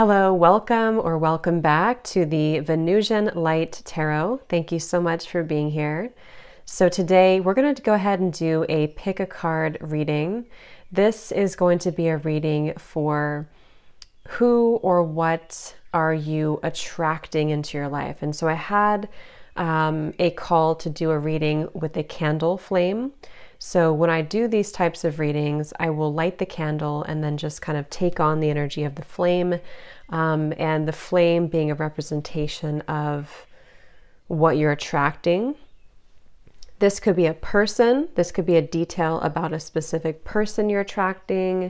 Hello, welcome or welcome back to the Venusian Light Tarot. Thank you so much for being here. So today we're going to go ahead and do a pick a card reading. This is going to be a reading for who or what are you attracting into your life. And so I had a call to do a reading with a candle flame. So when I do these types of readings, I will light the candle and then just kind of take on the energy of the flame, and the flame being a representation of what you're attracting. This could be a person, this could be a detail about a specific person you're attracting,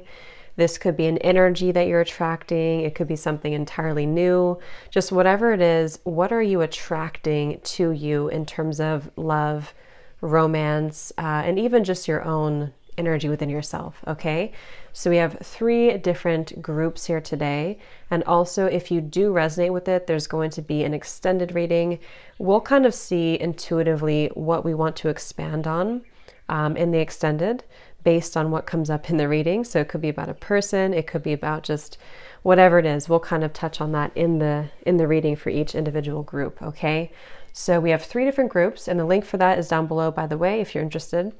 this could be an energy that you're attracting, it could be something entirely new, just whatever it is. What are you attracting to you in terms of love, romance, and even just your own energy within yourself, okay? So we have 3 different groups here today, and also if you do resonate with it, there's going to be an extended reading. We'll kind of see intuitively what we want to expand on in the extended based on what comes up in the reading. So it could be about a person, it could be about just whatever it is. We'll kind of touch on that in the reading for each individual group, okay? So we have 3 different groups, and the link for that is down below, by the way, if you're interested.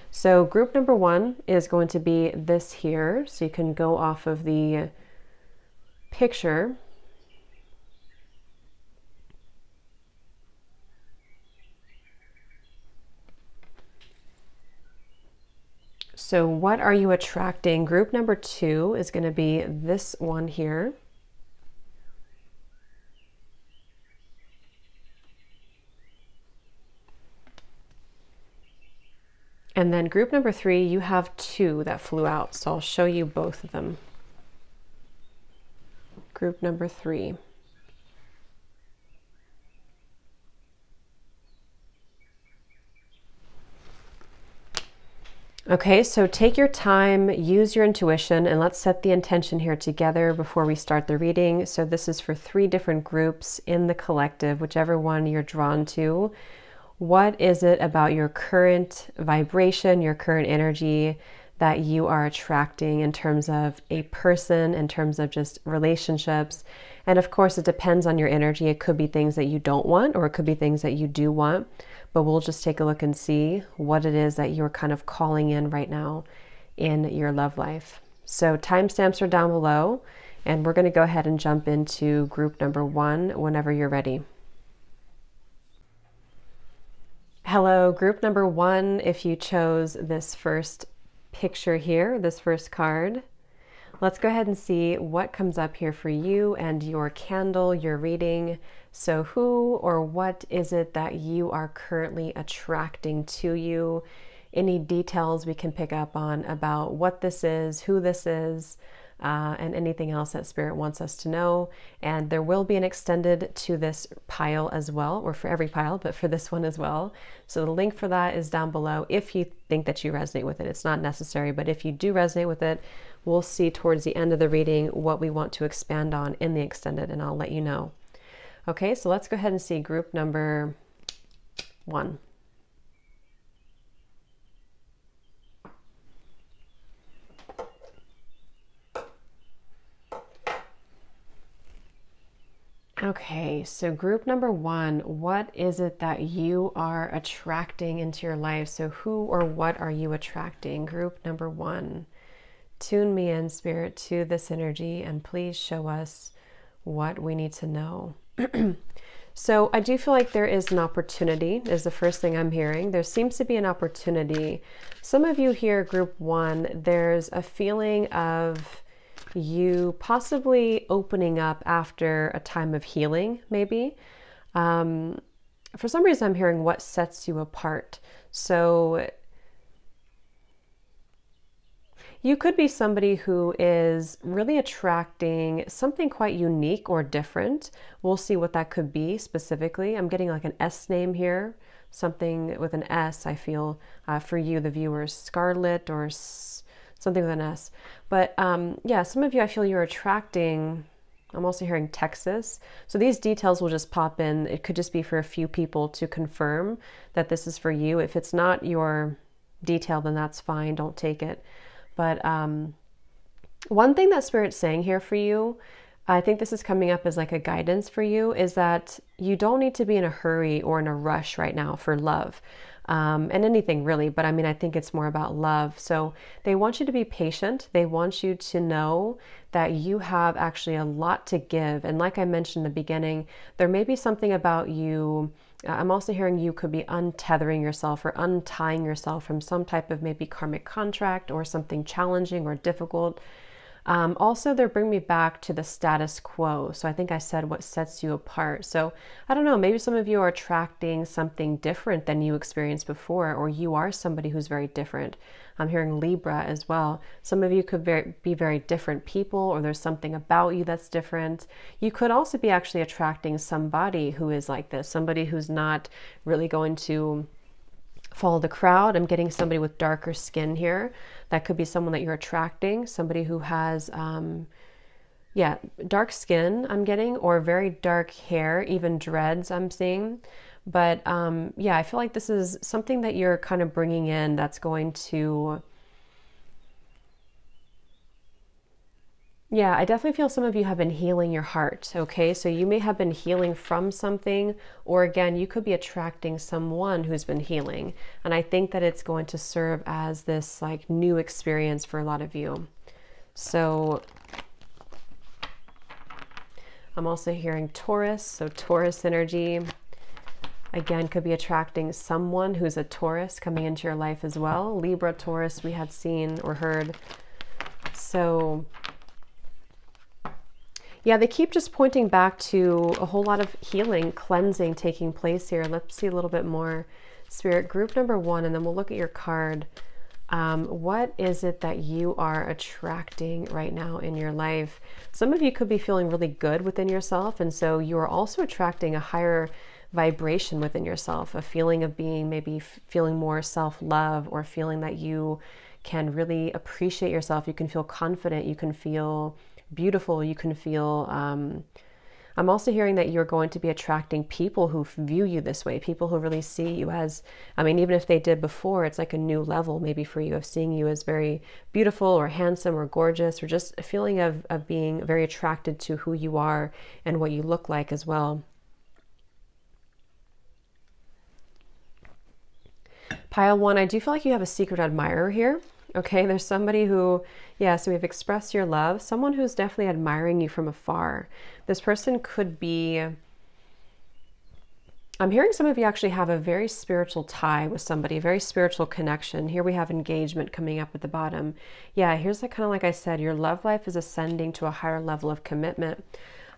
So group number 1 is going to be this here. So you can go off of the picture. So what are you attracting? Group number 2 is going to be this one here. And then group number 3, you have 2 that flew out. So I'll show you both of them. Group number 3. Okay, so take your time, use your intuition, and let's set the intention here together before we start the reading. So this is for 3 different groups in the collective, whichever one you're drawn to. What is it about your current vibration, your current energy that you are attracting in terms of a person, in terms of just relationships? And of course, it depends on your energy. It could be things that you don't want, or it could be things that you do want. But we'll just take a look and see what it is that you're kind of calling in right now in your love life. So timestamps are down below, and we're going to go ahead and jump into group number 1 whenever you're ready. Hello, group number 1, if you chose this first picture here, this first card, let's go ahead and see what comes up here for you and your candle, your reading. So who or what is it that you are currently attracting to you? Any details we can pick up on about what this is, who this is, and anything else that Spirit wants us to know. And there will be an extended to this pile as well, or for every pile, but for this one as well. So the link for that is down below if you think that you resonate with it. It's not necessary, but if you do resonate with it, we'll see towards the end of the reading what we want to expand on in the extended, and I'll let you know. Okay, so let's go ahead and see group number 1. Okay, so group number 1, what is it that you are attracting into your life? So who or what are you attracting? Group number 1. Tune me in, Spirit, to this energy, and please show us what we need to know. So I do feel like there is an opportunity, is the first thing I'm hearing. There seems to be an opportunity. Some of you here, group 1, there's a feeling of you possibly opening up after a time of healing, maybe. For some reason, I'm hearing what sets you apart. So you could be somebody who is really attracting something quite unique or different. We'll see what that could be specifically. I'm getting like an S name here, something with an S, I feel, for you, the viewers, Scarlet or something with an S. But yeah, some of you, I feel you're attracting, I'm also hearing Texas. So these details will just pop in. It could just be for a few people to confirm that this is for you. If it's not your detail, then that's fine. Don't take it. But one thing that Spirit's saying here for you, I think this is coming up as like a guidance for you, is that you don't need to be in a hurry or in a rush right now for love. And anything really, but I mean, I think it's more about love. So they want you to be patient. They want you to know that you have actually a lot to give. And like I mentioned in the beginning, there may be something about you. I'm also hearing you could be untethering yourself or untying yourself from some type of maybe karmic contract or something challenging or difficult. Also, they're bringing me back to the status quo. So I think I said what sets you apart. So I don't know, maybe some of you are attracting something different than you experienced before, or you are somebody who's very different. I'm hearing Libra as well. Some of you could be very different people, or there's something about you that's different. You could also be actually attracting somebody who is like this, somebody who's not really going to follow the crowd. I'm getting somebody with darker skin here. That could be someone that you're attracting, somebody who has, dark skin, I'm getting, or very dark hair, even dreads I'm seeing. But I feel like this is something that you're kind of bringing in that's going to, I definitely feel some of you have been healing your heart, okay? So you may have been healing from something, or again, you could be attracting someone who's been healing. And I think that it's going to serve as this like new experience for a lot of you. So I'm also hearing Taurus, so Taurus energy. Again, could be attracting someone who's a Taurus coming into your life as well. Libra, Taurus, we had seen or heard. So they keep just pointing back to a whole lot of healing, cleansing taking place here. Let's see a little bit more. Spirit, group number 1, and then we'll look at your card. What is it that you are attracting right now in your life? Some of you could be feeling really good within yourself, and so you are also attracting a higher vibration within yourself, a feeling of being maybe feeling more self-love, or feeling that you can really appreciate yourself. You can feel confident, you can feel beautiful, you can feel, I'm also hearing that you're going to be attracting people who view you this way, people who really see you as, I mean, even if they did before, it's like a new level maybe for you of seeing you as very beautiful or handsome or gorgeous, or just a feeling of being very attracted to who you are and what you look like as well. Pile 1, I do feel like you have a secret admirer here. Okay, there's somebody who, so we've expressed your love, someone who's definitely admiring you from afar. This person could be, I'm hearing some of you actually have a very spiritual tie with somebody, a very spiritual connection. Here we have engagement coming up at the bottom. Here's kind of like I said, your love life is ascending to a higher level of commitment.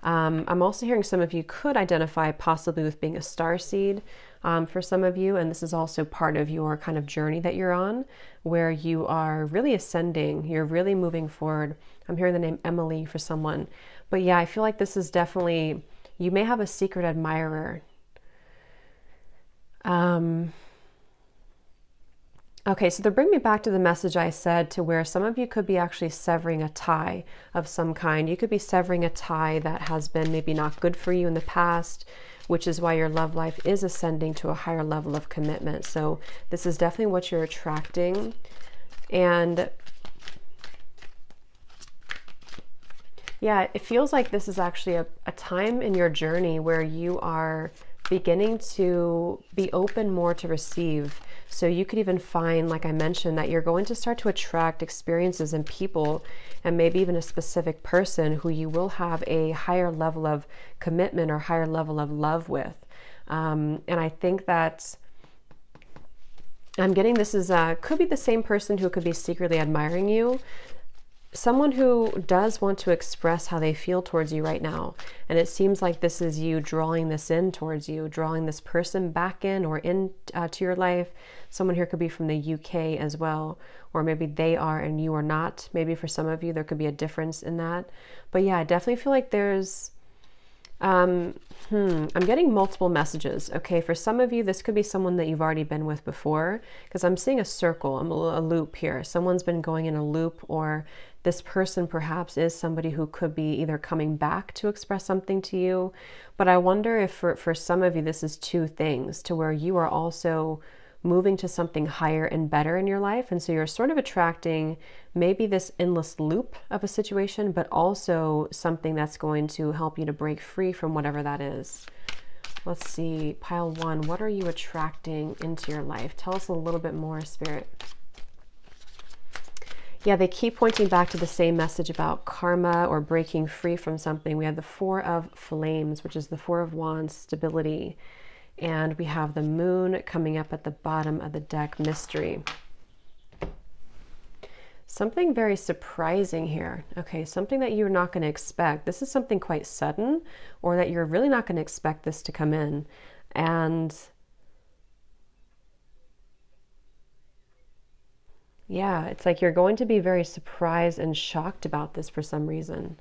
I'm also hearing some of you could identify possibly with being a starseed for some of you, and this is also part of your kind of journey that you're on, where you are really ascending, you're really moving forward. I'm hearing the name Emily for someone, but I feel like this is definitely, you may have a secret admirer. Okay, so they're bringing me back to the message I said, to where some of you could be actually severing a tie of some kind. You could be severing a tie that has been maybe not good for you in the past, which is why your love life is ascending to a higher level of commitment. So this is definitely what you're attracting. And it feels like this is actually a time in your journey where you are beginning to be open more to receive. So you could even find, like I mentioned, that you're going to start to attract experiences and people, and maybe even a specific person who you will have a higher level of commitment or higher level of love with. And I think that I'm getting this is could be the same person who could be secretly admiring you. Someone who does want to express how they feel towards you right now. And it seems like this is you drawing this in towards you, drawing this person back in or in to your life. Someone here could be from the UK as well, or maybe they are and you are not. Maybe for some of you, there could be a difference in that. But I definitely feel like there's, I'm getting multiple messages. Okay, for some of you, this could be someone that you've already been with before, because I'm seeing a circle, a loop here. Someone's been going in a loop, or this person perhaps is somebody who could be either coming back to express something to you. But I wonder if for some of you, this is two things, to where you are also moving to something higher and better in your life. And so you're sort of attracting maybe this endless loop of a situation, but also something that's going to help you to break free from whatever that is. Let's see, pile 1, what are you attracting into your life? Tell us a little bit more, Spirit. Yeah, they keep pointing back to the same message about karma or breaking free from something. We have the 4 of Flames, which is the 4 of Wands, stability. And we have the Moon coming up at the bottom of the deck, mystery. Something very surprising here. Okay, something that you're not going to expect. This is something quite sudden, or that you're really not going to expect this to come in. And yeah, it's like you're going to be very surprised and shocked about this for some reason.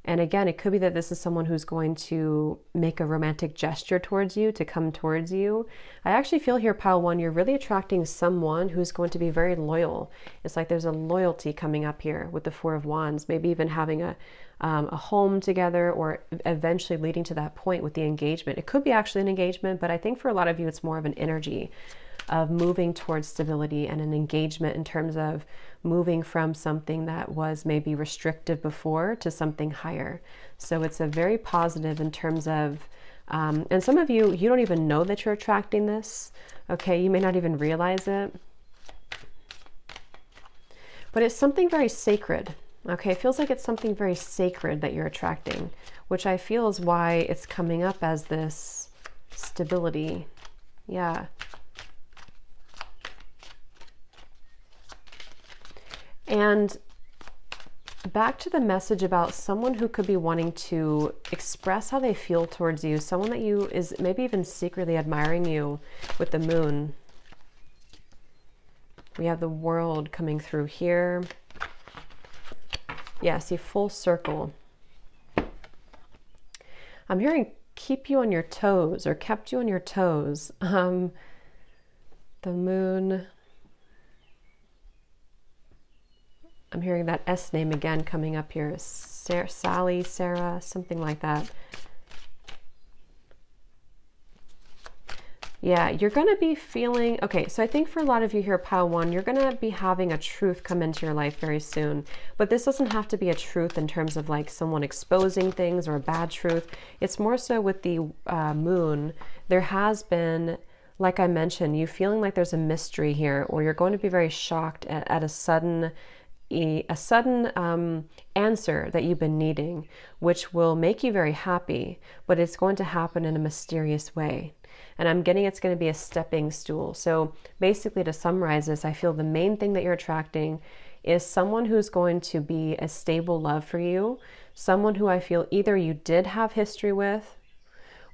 And again, it could be that this is someone who's going to make a romantic gesture towards you, to come towards you. I actually feel here, pile 1, you're really attracting someone who's going to be very loyal. It's like there's a loyalty coming up here with the 4 of Wands, maybe even having a home together, or eventually leading to that point with the engagement. It could be actually an engagement, but I think for a lot of you, it's more of an energy of moving towards stability and an engagement in terms of moving from something that was maybe restrictive before to something higher. So it's a very positive in terms of, and some of you, you don't even know that you're attracting this. Okay, you may not even realize it. But it's something very sacred. Okay, it feels like it's something very sacred that you're attracting, which I feel is why it's coming up as this stability. Yeah. And back to the message about someone who could be wanting to express how they feel towards you, someone that you is maybe even secretly admiring you with the Moon. We have the World coming through here. Yeah, see, full circle. I'm hearing keep you on your toes, or kept you on your toes. The Moon. I'm hearing that S name again coming up here. Sally, Sarah, something like that. Yeah, you're going to be feeling, okay, so I think for a lot of you here, pile 1, you're going to be having a truth come into your life very soon. But this doesn't have to be a truth in terms of like someone exposing things or a bad truth. It's more so with the Moon. There has been, like I mentioned, you feeling like there's a mystery here, or you're going to be very shocked at a sudden answer that you've been needing, which will make you very happy, but it's going to happen in a mysterious way. And I'm getting it's going to be a stepping stool. So basically, to summarize this, I feel the main thing that you're attracting is someone who's going to be a stable love for you, someone who I feel either you did have history with,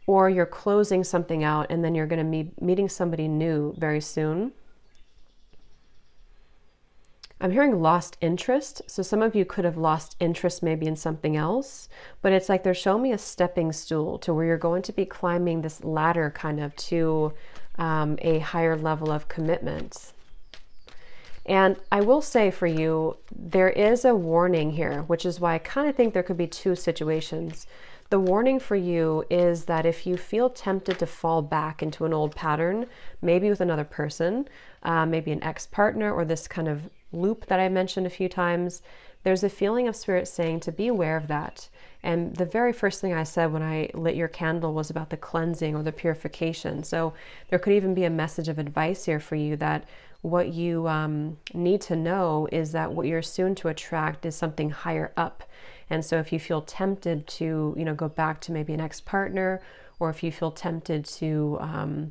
or you're closing something out and then you're going to be meeting somebody new very soon. I'm hearing lost interest. So some of you could have lost interest maybe in something else, but it's like they're showing me a stepping stool to where you're going to be climbing this ladder kind of to a higher level of commitment. And I will say for you, there is a warning here, which is why I kind of think there could be 2 situations. The warning for you is that if you feel tempted to fall back into an old pattern, maybe with another person, maybe an ex-partner, or this kind of loop that I mentioned a few times, there's a feeling of Spirit saying to be aware of that. And the very first thing I said when I lit your candle was about the cleansing or the purification. So there could even be a message of advice here for you that what you need to know is that what you're soon to attract is something higher up. And so if you feel tempted to, you know, go back to maybe an ex-partner, or if you feel tempted to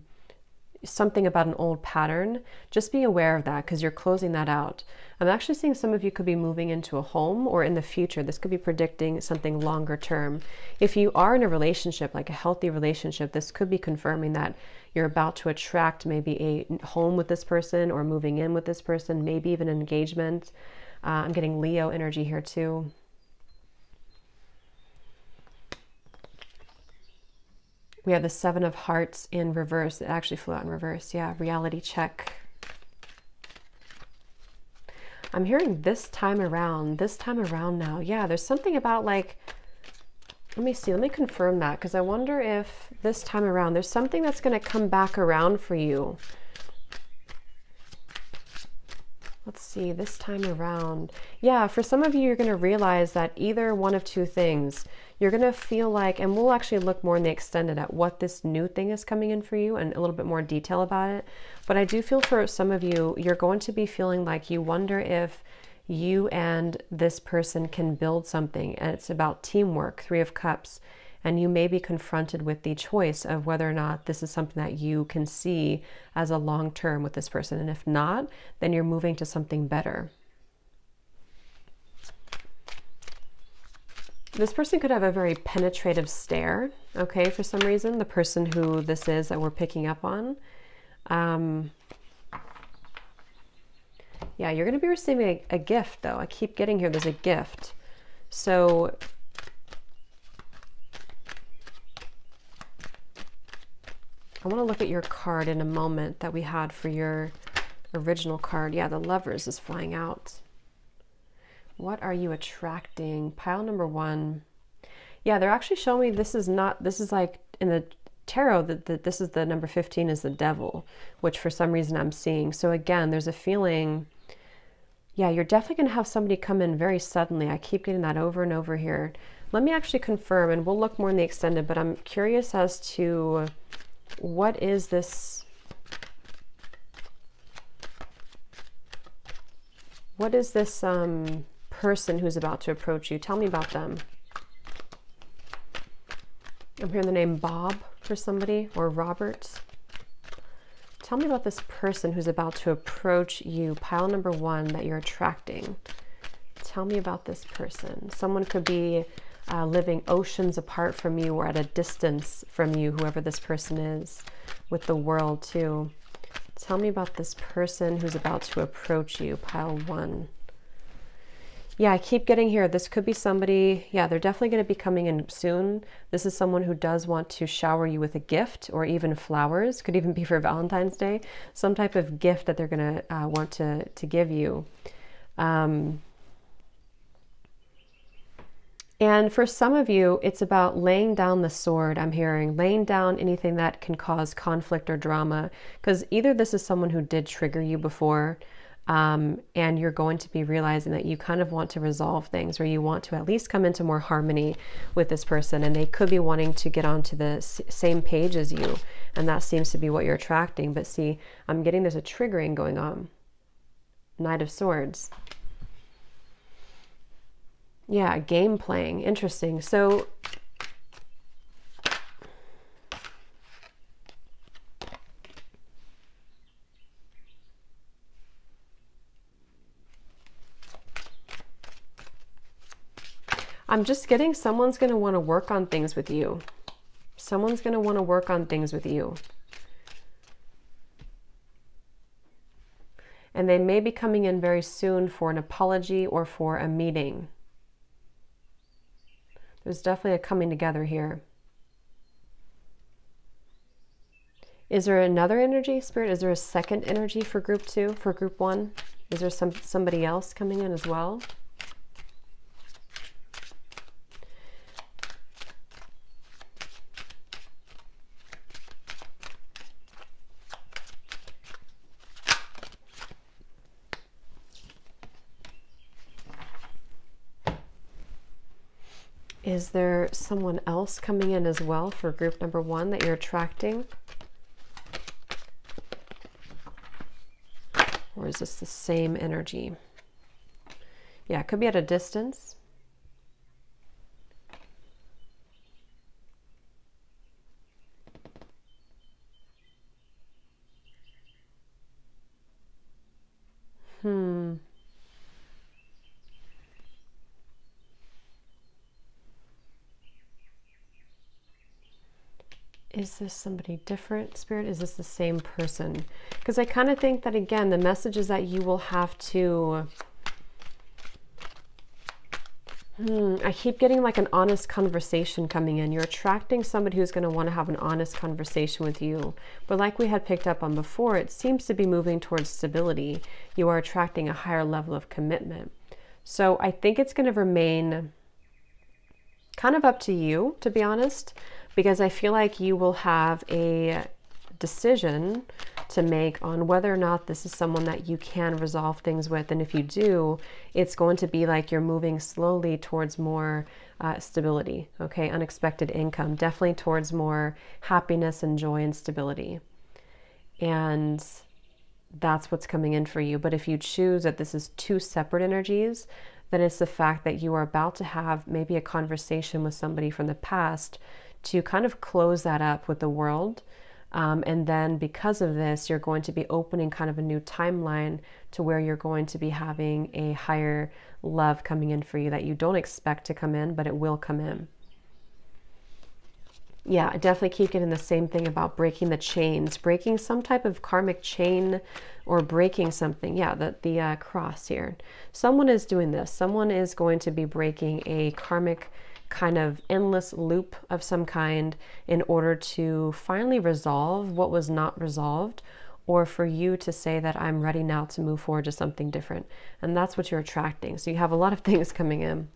something about an old pattern, just be aware of that, because you're closing that out. I'm actually seeing some of you could be moving into a home, or in the future, this could be predicting something longer term. If you are in a relationship, like a healthy relationship, this could be confirming that you're about to attract maybe a home with this person, or moving in with this person, maybe even an engagement. I'm getting Leo energy here too. We have the 7 of Hearts in reverse. It actually flew out in reverse. Yeah, reality check. I'm hearing this time around now. Yeah, there's something about like, let me see, let me confirm that, because I wonder if this time around, there's something that's going to come back around for you. Let's see, this time around. Yeah, for some of you, you're going to realize that either one of two things. You're going to feel like, and we'll actually look more in the extended at what this new thing is coming in for you and a little bit more detail about it. But I do feel for some of you, you're going to be feeling like you wonder if you and this person can build something. And it's about teamwork, Three of Cups. And you may be confronted with the choice of whether or not this is something that you can see as a long term with this person. And if not, then you're moving to something better. This person could have a very penetrative stare, okay, for some reason, the person who this is that we're picking up on. Yeah, you're going to be receiving a gift, though. I keep getting here, there's a gift. So I want to look at your card in a moment that we had for your original card. Yeah, the Lovers is flying out. What are you attracting? Pile number one. Yeah, they're actually showing me this is like in the tarot that this is the number 15 is the Devil, which for some reason I'm seeing. So again, there's a feeling, yeah, you're definitely going to have somebody come in very suddenly. I keep getting that over and over here. Let me actually confirm, and we'll look more in the extended, but I'm curious as to what is this? What is this person who's about to approach you? Tell me about them. I'm hearing the name Bob for somebody, or Robert. Tell me about this person who's about to approach you. Pile number one that you're attracting. Tell me about this person. Someone could be living oceans apart from you or at a distance from you, whoever this person is, with the world too. Tell me about this person who's about to approach you. Pile one. Yeah, I keep getting here. This could be somebody, yeah, they're definitely going to be coming in soon. This is someone who does want to shower you with a gift or even flowers. Could even be for Valentine's Day. Some type of gift that they're going to want to give you. And for some of you, it's about laying down the sword, I'm hearing. Laying down anything that can cause conflict or drama. Because either this is someone who did trigger you before, and you're going to be realizing that you kind of want to resolve things, or you want to at least come into more harmony with this person. And they could be wanting to get onto the same page as you. And that seems to be what you're attracting. But see, I'm getting there's a triggering going on. Knight of Swords. Yeah, game playing. Interesting. So I'm just getting someone's going to want to work on things with you. Someone's going to want to work on things with you. And they may be coming in very soon for an apology or for a meeting. There's definitely a coming together here. Is there another energy, Spirit? Is there a second energy for group two, for group one? Is there somebody else coming in as well? Is there someone else coming in as well for group number one that you're attracting? Or is this the same energy? Yeah, it could be at a distance. Is this somebody different, Spirit? Is this the same person? Because I kind of think that, again, the message is that you will have to... I keep getting like an honest conversation coming in. You're attracting somebody who's going to want to have an honest conversation with you. But like we had picked up on before, it seems to be moving towards stability. You are attracting a higher level of commitment. So I think it's going to remain kind of up to you, to be honest, because I feel like you will have a decision to make on whether or not this is someone that you can resolve things with. And if you do, it's going to be like you're moving slowly towards more stability, okay? Unexpected income, definitely towards more happiness and joy and stability. And that's what's coming in for you. But if you choose that this is two separate energies, then it's the fact that you are about to have maybe a conversation with somebody from the past to kind of close that up with the world. And then because of this, you're going to be opening kind of a new timeline to where you're going to be having a higher love coming in for you that you don't expect to come in, but it will come in. Yeah, I definitely keep getting the same thing about breaking the chains, breaking some type of karmic chain or breaking something. Yeah, the cross here. Someone is doing this. Someone is going to be breaking a karmic kind of endless loop of some kind in order to finally resolve what was not resolved, or for you to say that I'm ready now to move forward to something different. And that's what you're attracting. So you have a lot of things coming in.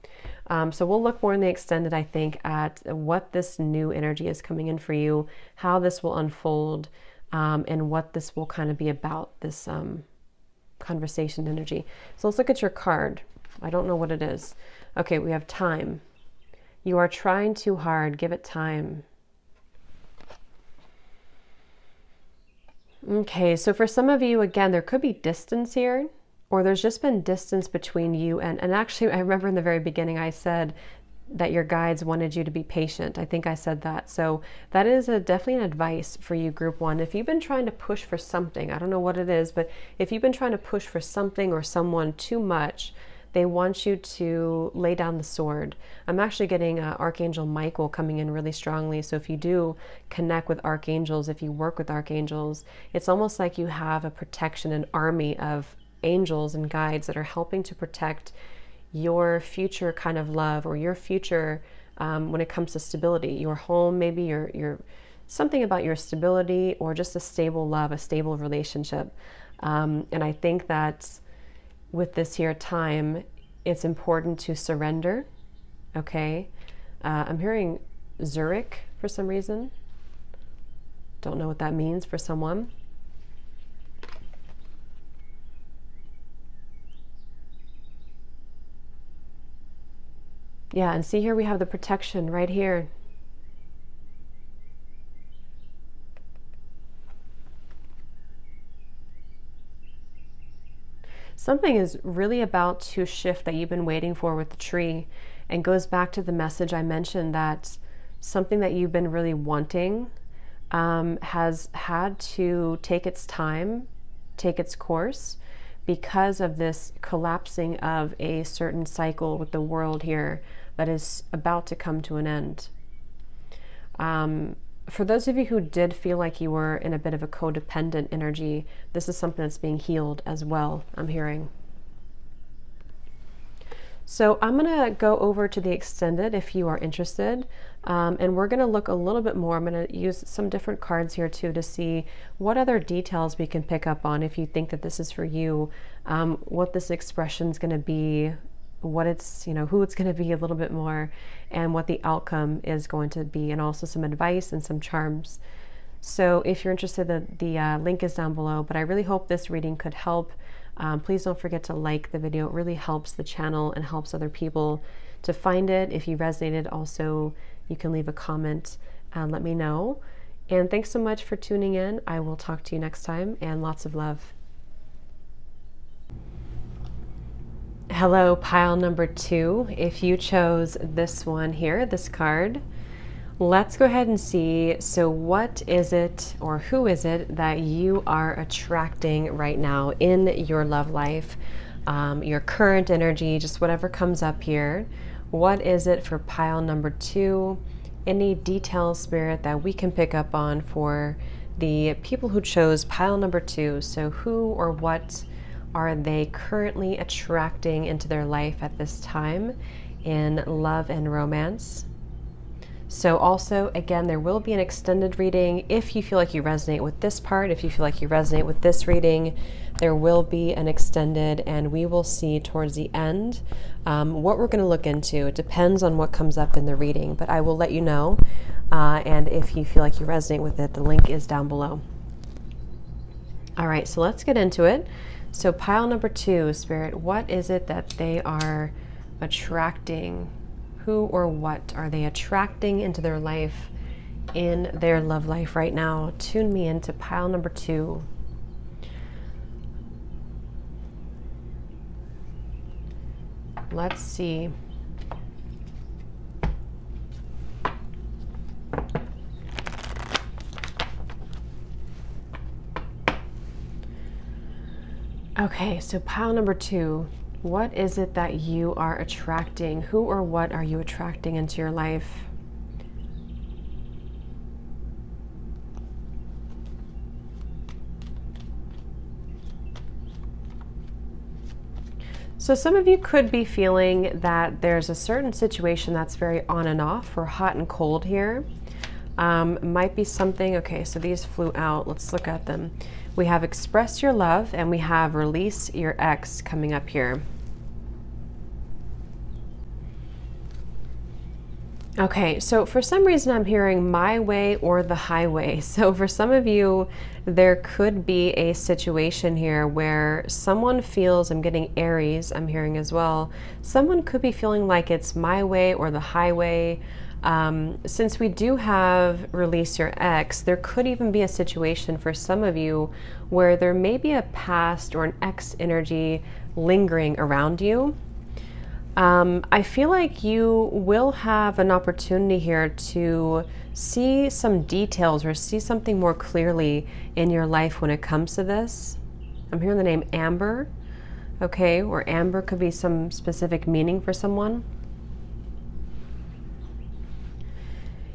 So we'll look more in the extended, I think, at what this new energy is coming in for you, how this will unfold, and what this will kind of be about, this conversation energy. So let's look at your card. I don't know what it is. Okay, we have time. You are trying too hard. Give it time. Okay, so for some of you, again, there could be distance here, or there's just been distance between you and actually, I remember in the very beginning, I said that your guides wanted you to be patient. I think I said that. So that is definitely an advice for you, group one. If you've been trying to push for something, I don't know what it is, but if you've been trying to push for something or someone too much, they want you to lay down the sword. I'm actually getting Archangel Michael coming in really strongly. So if you do connect with archangels, if you work with archangels, it's almost like you have a protection, an army of angels and guides that are helping to protect your future kind of love, or your future when it comes to stability, your home, maybe your something about your stability, or just a stable love, a stable relationship. And I think that with this here time, it's important to surrender. Okay. I'm hearing Zurich for some reason. Don't know what that means for someone. Yeah, and see here we have the protection right here. Something is really about to shift that you've been waiting for with the tree, and goes back to the message I mentioned, that something that you've been really wanting has had to take its time, take its course, because of this collapsing of a certain cycle with the world here that is about to come to an end. For those of you who did feel like you were in a bit of a codependent energy, this is something that's being healed as well, I'm hearing. So I'm going to go over to the extended if you are interested, and we're going to look a little bit more. I'm going to use some different cards here too to see what other details we can pick up on if you think that this is for you, what this expression is going to be, what it's, who it's going to be a little bit more, and what the outcome is going to be, and also some advice and some charms. So if you're interested, the link is down below, but I really hope this reading could help. Please don't forget to like the video. It really helps the channel and helps other people to find it. If you resonated, also, you can leave a comment and let me know. And thanks so much for tuning in. I will talk to you next time, and lots of love. Hello, pile number 2. If you chose this one here, this card, let's go ahead and see. So what is it, or who is it, that you are attracting right now in your love life, your current energy, just whatever comes up here? What is it for pile number 2? Any details, Spirit, that we can pick up on for the people who chose pile number 2? So who or what are they currently attracting into their life at this time in love and romance? So also, again, there will be an extended reading. If you feel like you resonate with this part, if you feel like you resonate with this reading, there will be an extended, and we will see towards the end what we're going to look into. It depends on what comes up in the reading, but I will let you know. And if you feel like you resonate with it, the link is down below. All right, so let's get into it. So pile number 2, Spirit, what is it that they are attracting? Who or what are they attracting into their life, in their love life right now? Tune me into pile number 2. Let's see. Okay, so pile number 2, what is it that you are attracting? Who or what are you attracting into your life? So some of you could be feeling that there's a certain situation that's very on and off, or hot and cold here. Might be something, okay, so these flew out. Let's look at them. We have express your love and we have release your ex coming up here. Okay, so for some reason I'm hearing my way or the highway. So for some of you, there could be a situation here where someone feels, I'm getting Aries, I'm hearing as well, someone could be feeling like it's my way or the highway. Since we do have release your ex, there could even be a situation for some of you where there may be a past or an ex energy lingering around you. I feel like you will have an opportunity here to see some details or see something more clearly in your life when it comes to this. I'm hearing the name Amber, okay, or Amber could be some specific meaning for someone.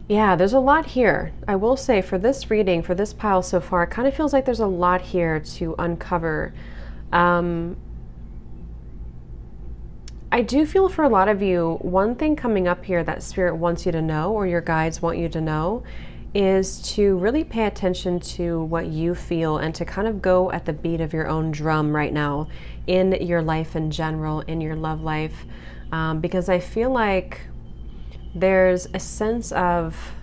Yeah, there's a lot here. I will say for this reading, for this pile so far, it kind of feels like there's a lot here to uncover. I do feel for a lot of you, one thing coming up here that Spirit wants you to know, or your guides want you to know, is to really pay attention to what you feel and to kind of go at the beat of your own drum right now in your life in general, in your love life. Because I feel like there's a sense of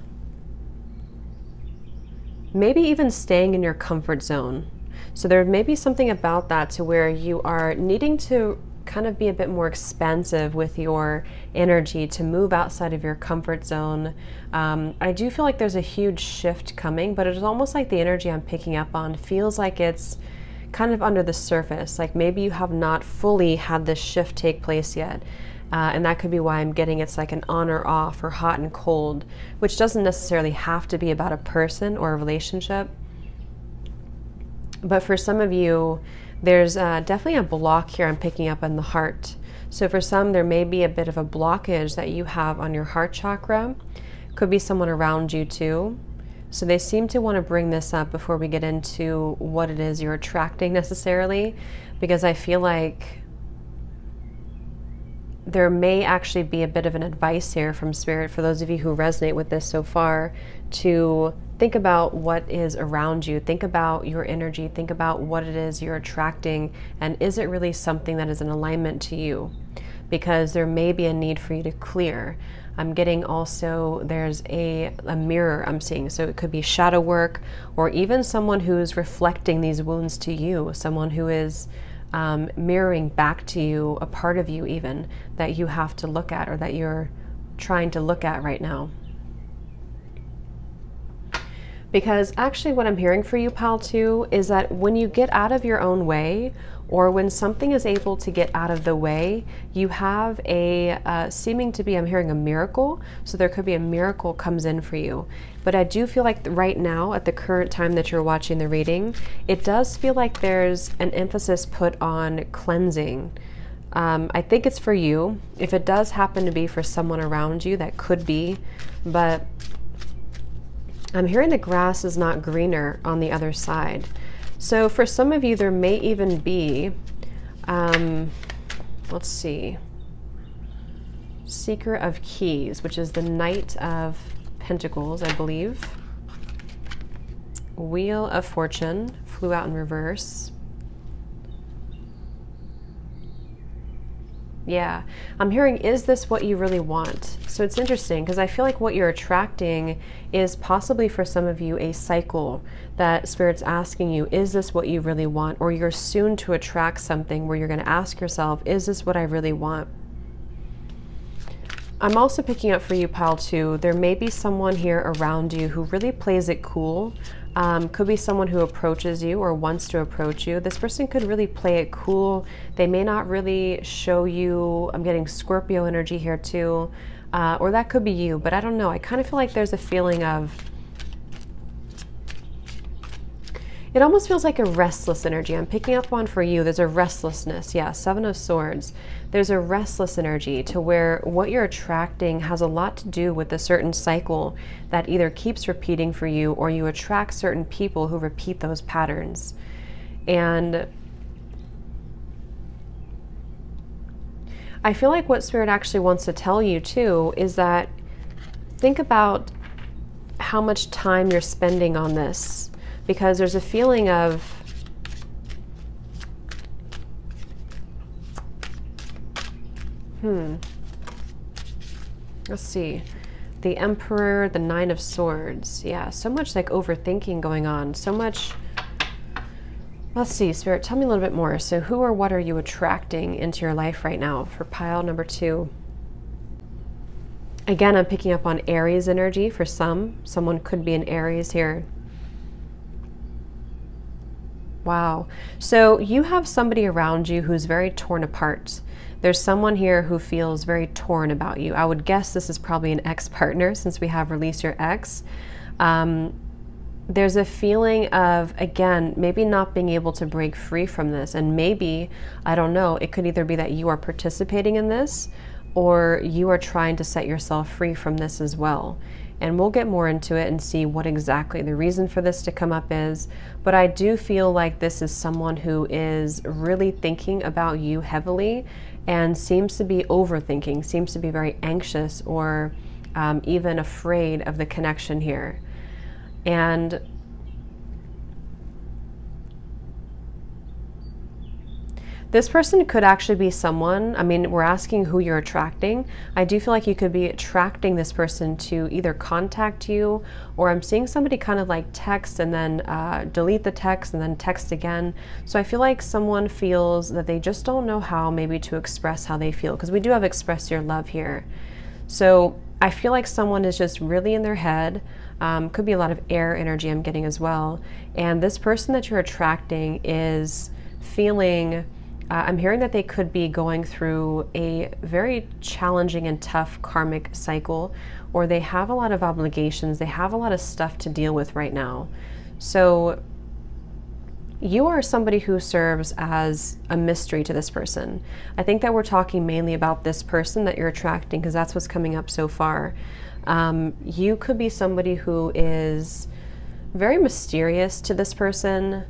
maybe even staying in your comfort zone. So there may be something about that to where you are needing to kind of be a bit more expansive with your energy, to move outside of your comfort zone. I do feel like there's a huge shift coming, but it's almost like the energy I'm picking up on feels like it's kind of under the surface. Like maybe you have not fully had this shift take place yet. And that could be why I'm getting it's like an on or off, or hot and cold, which doesn't necessarily have to be about a person or a relationship. But for some of you, there's definitely a block here I'm picking up in the heart. So for some, there may be a bit of a blockage that you have on your heart chakra. Could be someone around you too. So they seem to want to bring this up before we get into what it is you're attracting necessarily, because I feel like there may actually be a bit of an advice here from Spirit for those of you who resonate with this so far, to think about what is around you, think about your energy, think about what it is you're attracting, and is it really something that is in alignment to you? Because there may be a need for you to clear. I'm getting also there's a mirror I'm seeing, so it could be shadow work, or even someone who's reflecting these wounds to you, someone who is mirroring back to you a part of you even that you have to look at, or that you're trying to look at right now. Because actually what I'm hearing for you, pal, too, is that when you get out of your own way, or when something is able to get out of the way, you have a seeming to be, I'm hearing a miracle. So there could be a miracle comes in for you. But I do feel like right now, at the current time that you're watching the reading, it does feel like there's an emphasis put on cleansing. I think it's for you. If it does happen to be for someone around you, that could be, but I'm hearing the grass is not greener on the other side. So for some of you, there may even be, let's see, Seeker of Keys, which is the Knight of Pentacles, I believe. Wheel of Fortune flew out in reverse. Yeah, I'm hearing, is this what you really want? So it's interesting because I feel like what you're attracting is possibly for some of you a cycle that Spirit's asking you, is this what you really want? Or you're soon to attract something where you're going to ask yourself, is this what I really want? I'm also picking up for you, pile 2, there may be someone here around you who really plays it cool. Could be someone who approaches you or wants to approach you. This person could really play it cool. They may not really show you, I'm getting Scorpio energy here too, or that could be you, but I don't know. I kind of feel like there's a feeling of, it almost feels like a restless energy. I'm picking up one for you. There's a restlessness. Yeah, 7 of Swords. There's a restless energy to where what you're attracting has a lot to do with a certain cycle that either keeps repeating for you or you attract certain people who repeat those patterns. And I feel like what Spirit actually wants to tell you too is that think about how much time you're spending on this. Because there's a feeling of, let's see, the Emperor, the 9 of Swords. Yeah, so much like overthinking going on, so much. Let's see, Spirit, tell me a little bit more. So who or what are you attracting into your life right now for pile number 2? Again, I'm picking up on Aries energy for some. Someone could be an Aries here. Wow. So you have somebody around you who's very torn apart. There's someone here who feels very torn about you. I would guess this is probably an ex-partner since we have released your ex. There's a feeling of, again, maybe not being able to break free from this. And maybe, I don't know, it could either be that you are participating in this or you are trying to set yourself free from this as well. And we'll get more into it and see what exactly the reason for this to come up is. But I do feel like this is someone who is really thinking about you heavily and seems to be overthinking, seems to be very anxious or even afraid of the connection here. And this person could actually be someone, I mean, we're asking who you're attracting. I do feel like you could be attracting this person to either contact you, or I'm seeing somebody kind of like text and then delete the text and then text again. So I feel like someone feels that they just don't know how maybe to express how they feel, because we do have express your love here. So I feel like someone is just really in their head. Could be a lot of air energy I'm getting as well. And this person that you're attracting is feeling, I'm hearing that they could be going through a very challenging and tough karmic cycle, or they have a lot of obligations, they have a lot of stuff to deal with right now. So you are somebody who serves as a mystery to this person. I think that we're talking mainly about this person that you're attracting because that's what's coming up so far. You could be somebody who is very mysterious to this person.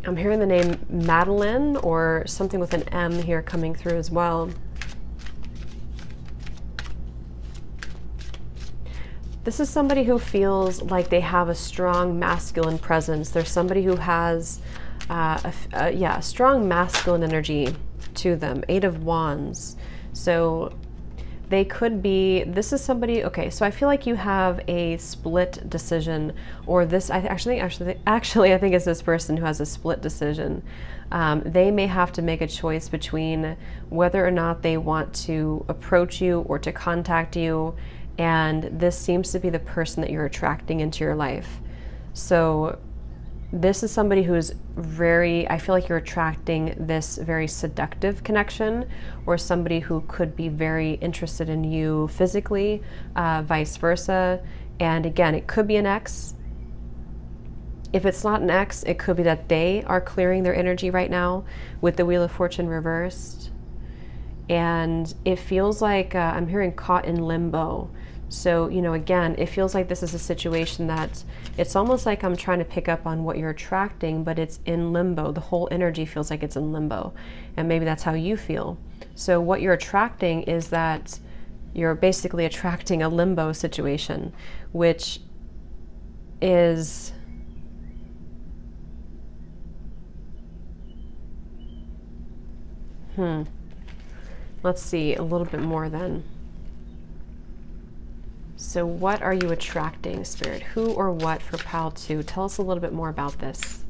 I'm hearing the name Madeline or something with an M here coming through as well. This is somebody who feels like they have a strong masculine presence. There's somebody who has a strong masculine energy to them. 8 of Wands. So they could be, this is somebody, okay, so I feel like you have a split decision, or this, I actually I think it's this person who has a split decision. They may have to make a choice between whether or not they want to approach you or to contact you, and this seems to be the person that you're attracting into your life. So this is somebody who's very, I feel like you're attracting this very seductive connection, or somebody who could be very interested in you physically, vice versa. And again, it could be an ex. If it's not an ex, it could be that they are clearing their energy right now with the Wheel of Fortune reversed. And it feels like I'm hearing caught in limbo. So, you know, again, it feels like this is a situation that it's almost like I'm trying to pick up on what you're attracting, but it's in limbo. The whole energy feels like it's in limbo. And maybe that's how you feel. So what you're attracting is that you're basically attracting a limbo situation, which is, Let's see a little bit more then. So what are you attracting, Spirit? Who or what for Pile 2? Tell us a little bit more about this.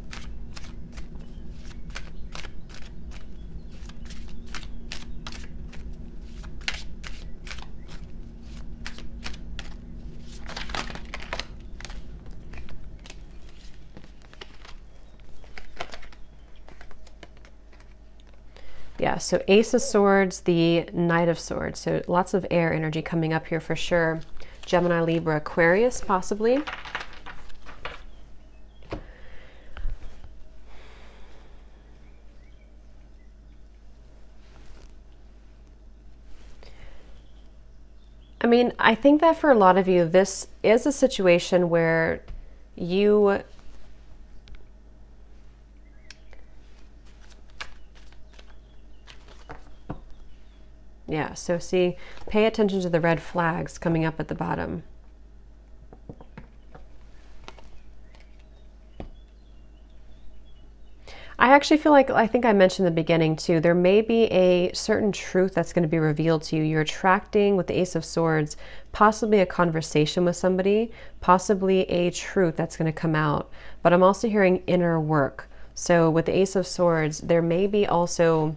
Yeah, so Ace of Swords, the Knight of Swords. So lots of air energy coming up here for sure. Gemini, Libra, Aquarius, possibly. I mean, I think that for a lot of you, this is a situation where you yeah, so see, pay attention to the red flags coming up at the bottom. I actually feel like, I think I mentioned in the beginning too, there may be a certain truth that's going to be revealed to you. You're attracting, with the Ace of Swords, possibly a conversation with somebody, possibly a truth that's going to come out. But I'm also hearing inner work. So with the Ace of Swords, there may be also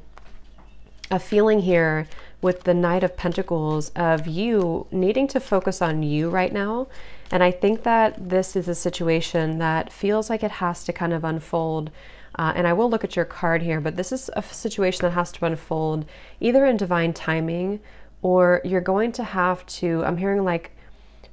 a feeling here with the Knight of Pentacles of you needing to focus on you right now. And I think that this is a situation that feels like it has to kind of unfold. And I will look at your card here, but this is a situation that has to unfold either in divine timing, or you're going to have to, I'm hearing like,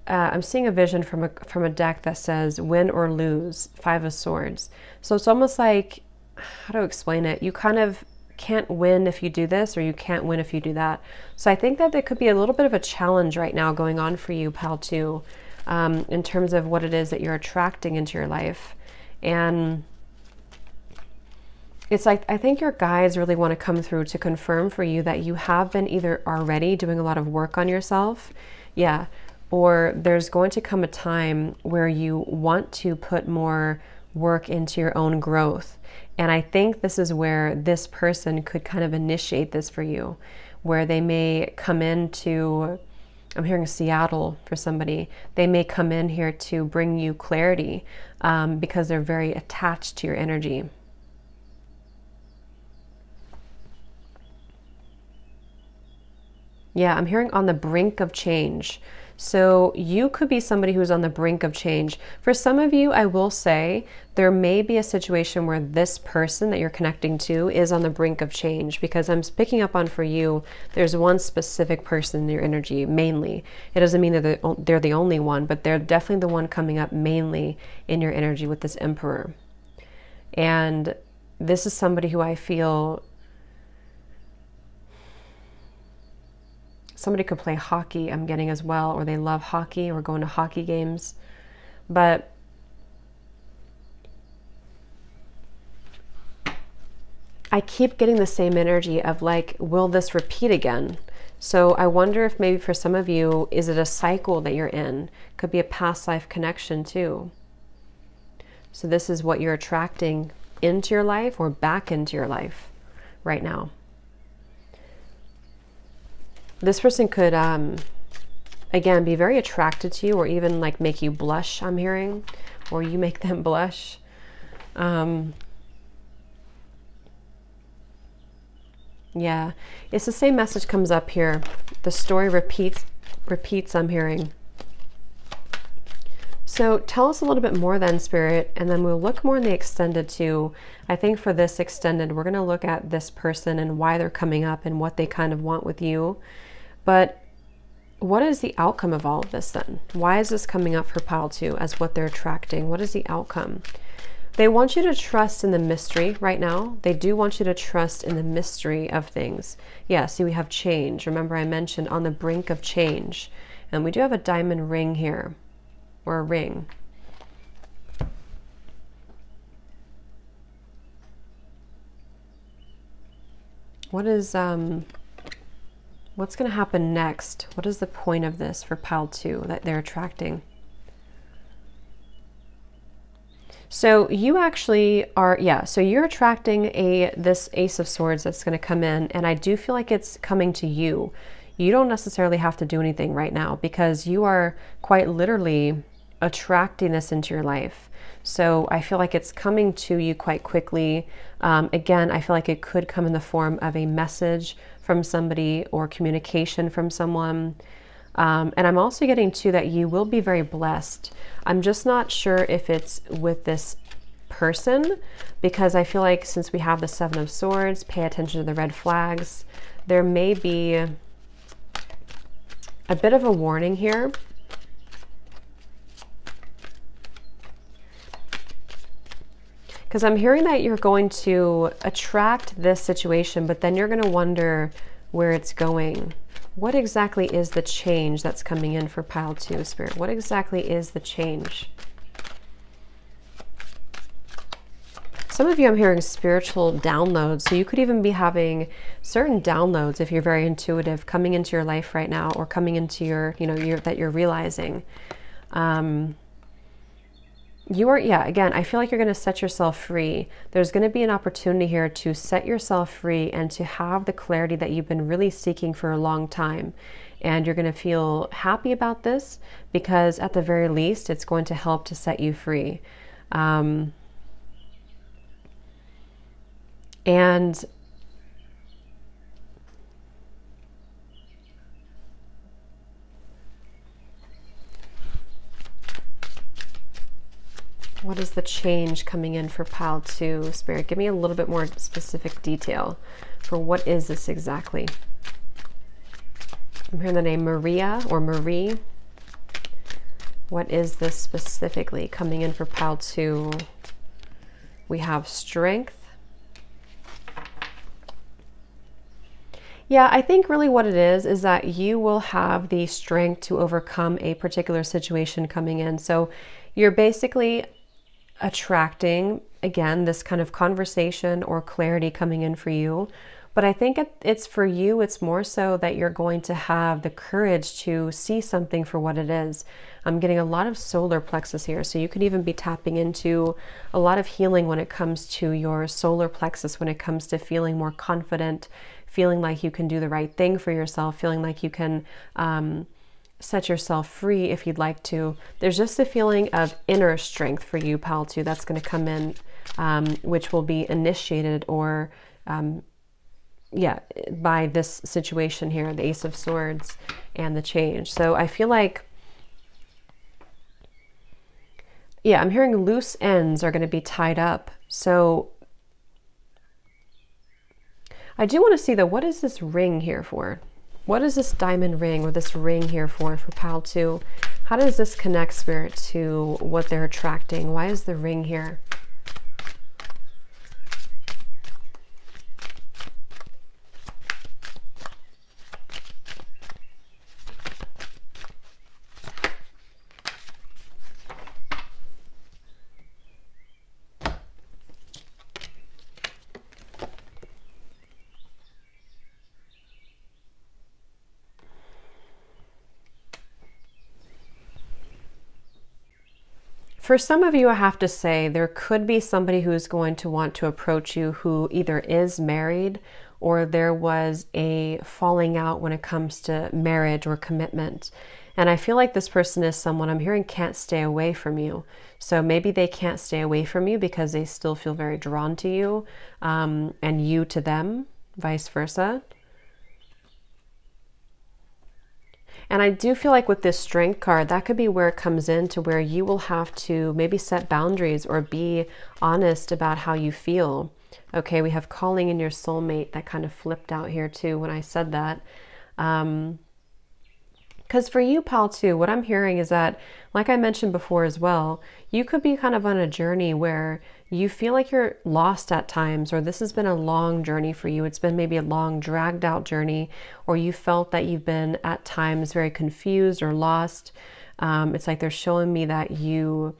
I'm seeing a vision from a deck that says win or lose, Five of Swords. So it's almost like, how to explain it? You kind of can't win if you do this, or you can't win if you do that. So I think that there could be a little bit of a challenge right now going on for you, Pile 2, in terms of what it is that you're attracting into your life. And it's like, I think your guides really want to come through to confirm for you that you have been either already doing a lot of work on yourself, yeah, or there's going to come a time where you want to put more work into your own growth. And I think this is where this person could kind of initiate this for you, where they may come into, I'm hearing Seattle for somebody, they may come in here to bring you clarity because they're very attached to your energy. Yeah, I'm hearing on the brink of change. So you could be somebody who's on the brink of change. For some of you, I will say, there may be a situation where this person that you're connecting to is on the brink of change, because I'm picking up on, for you, there's one specific person in your energy, mainly. It doesn't mean that they're the only one, but they're definitely the one coming up mainly in your energy with this Emperor. And this is somebody who I feel, somebody could play hockey, I'm getting as well, or they love hockey or going to hockey games. But I keep getting the same energy of like, will this repeat again? So I wonder if maybe for some of you, is it a cycle that you're in? Could be a past life connection too. So this is what you're attracting into your life or back into your life right now. This person could, again, be very attracted to you, or even like make you blush, I'm hearing, or you make them blush. Yeah, it's the same message comes up here. The story repeats, I'm hearing. So tell us a little bit more then, Spirit, and then we'll look more in the extended too. I think for this extended, we're going to look at this person and why they're coming up and what they kind of want with you. But what is the outcome of all of this then? Why is this coming up for Pile 2 as what they're attracting? What is the outcome? They want you to trust in the mystery right now. They do want you to trust in the mystery of things. Yeah, see, we have change. Remember, I mentioned on the brink of change. And we do have a diamond ring here, or a ring. What is, what's going to happen next? What is the point of this for Pile 2 that they're attracting? So you actually are, yeah, so you're attracting this Ace of Swords that's going to come in, and I do feel like it's coming to you. You don't necessarily have to do anything right now because you are quite literally attracting this into your life. So I feel like it's coming to you quite quickly. Again, I feel like it could come in the form of a message from somebody or communication from someone. And I'm also getting to that you will be very blessed. I'm just not sure if it's with this person, because I feel like since we have the Seven of Swords, pay attention to the red flags. There may be a bit of a warning here. Because I'm hearing that you're going to attract this situation, but then you're going to wonder where it's going. What exactly is the change that's coming in for pile 2, Spirit? What exactly is the change? Some of you, I'm hearing spiritual downloads. So you could even be having certain downloads, if you're very intuitive, coming into your life right now, or coming into your, that you're realizing. Yeah, again, I feel like you're going to set yourself free. There's going to be an opportunity here to set yourself free and to have the clarity that you've been really seeking for a long time. And you're going to feel happy about this because at the very least, it's going to help to set you free. And what is the change coming in for pile 2, Spirit? Give me a little bit more specific detail for what is this exactly. I'm hearing the name Maria or Marie. What is this specifically coming in for pile 2? We have strength. Yeah, I think really what it is that you will have the strength to overcome a particular situation coming in. So you're basically attracting, again, this kind of conversation or clarity coming in for you. But I think it's for you, it's more so that you're going to have the courage to see something for what it is. I'm getting a lot of solar plexus here. So you could even be tapping into a lot of healing when it comes to your solar plexus, when it comes to feeling more confident, feeling like you can do the right thing for yourself, feeling like you can set yourself free if you'd like to. There's just a feeling of inner strength for you, pile 2, that's going to come in, which will be initiated or by this situation here, the Ace of Swords and the change. So I feel like, I'm hearing loose ends are going to be tied up. So I do want to see though, what is this ring here for? What is this diamond ring or this ring here for pile 2? How does this connect, Spirit, to what they're attracting? Why is the ring here? For some of you, I have to say, there could be somebody who's going to want to approach you who either is married or there was a falling out when it comes to marriage or commitment. And I feel like this person is someone I'm hearing can't stay away from you. So maybe they can't stay away from you because they still feel very drawn to you, and you to them, vice versa. And I do feel like with this strength card, that could be where it comes in to where you will have to maybe set boundaries or be honest about how you feel. Okay, we have calling in your soulmate. That kind of flipped out here too when I said that. Because for you, pile 2, what I'm hearing is that, like I mentioned before as well, you could be kind of on a journey where you feel like you're lost at times, or this has been a long journey for you. It's been maybe a long, dragged out journey, or you felt that you've been at times very confused or lost. It's like they're showing me that you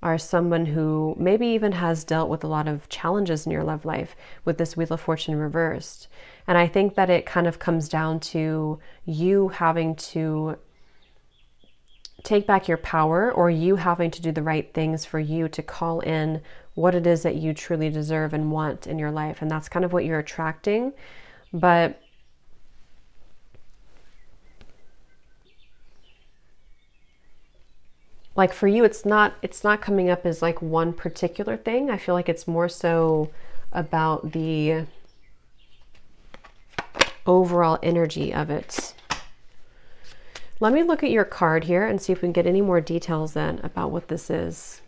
are someone who maybe even has dealt with a lot of challenges in your love life with this Wheel of Fortune reversed. And I think that it kind of comes down to you having to take back your power, or you having to do the right things for you to call in what it is that you truly deserve and want in your life. And that's kind of what you're attracting. But like for you, it's not coming up as like one particular thing. I feel like it's more so about the overall energy of it. Let me look at your card here and see if we can get any more details then about what this is.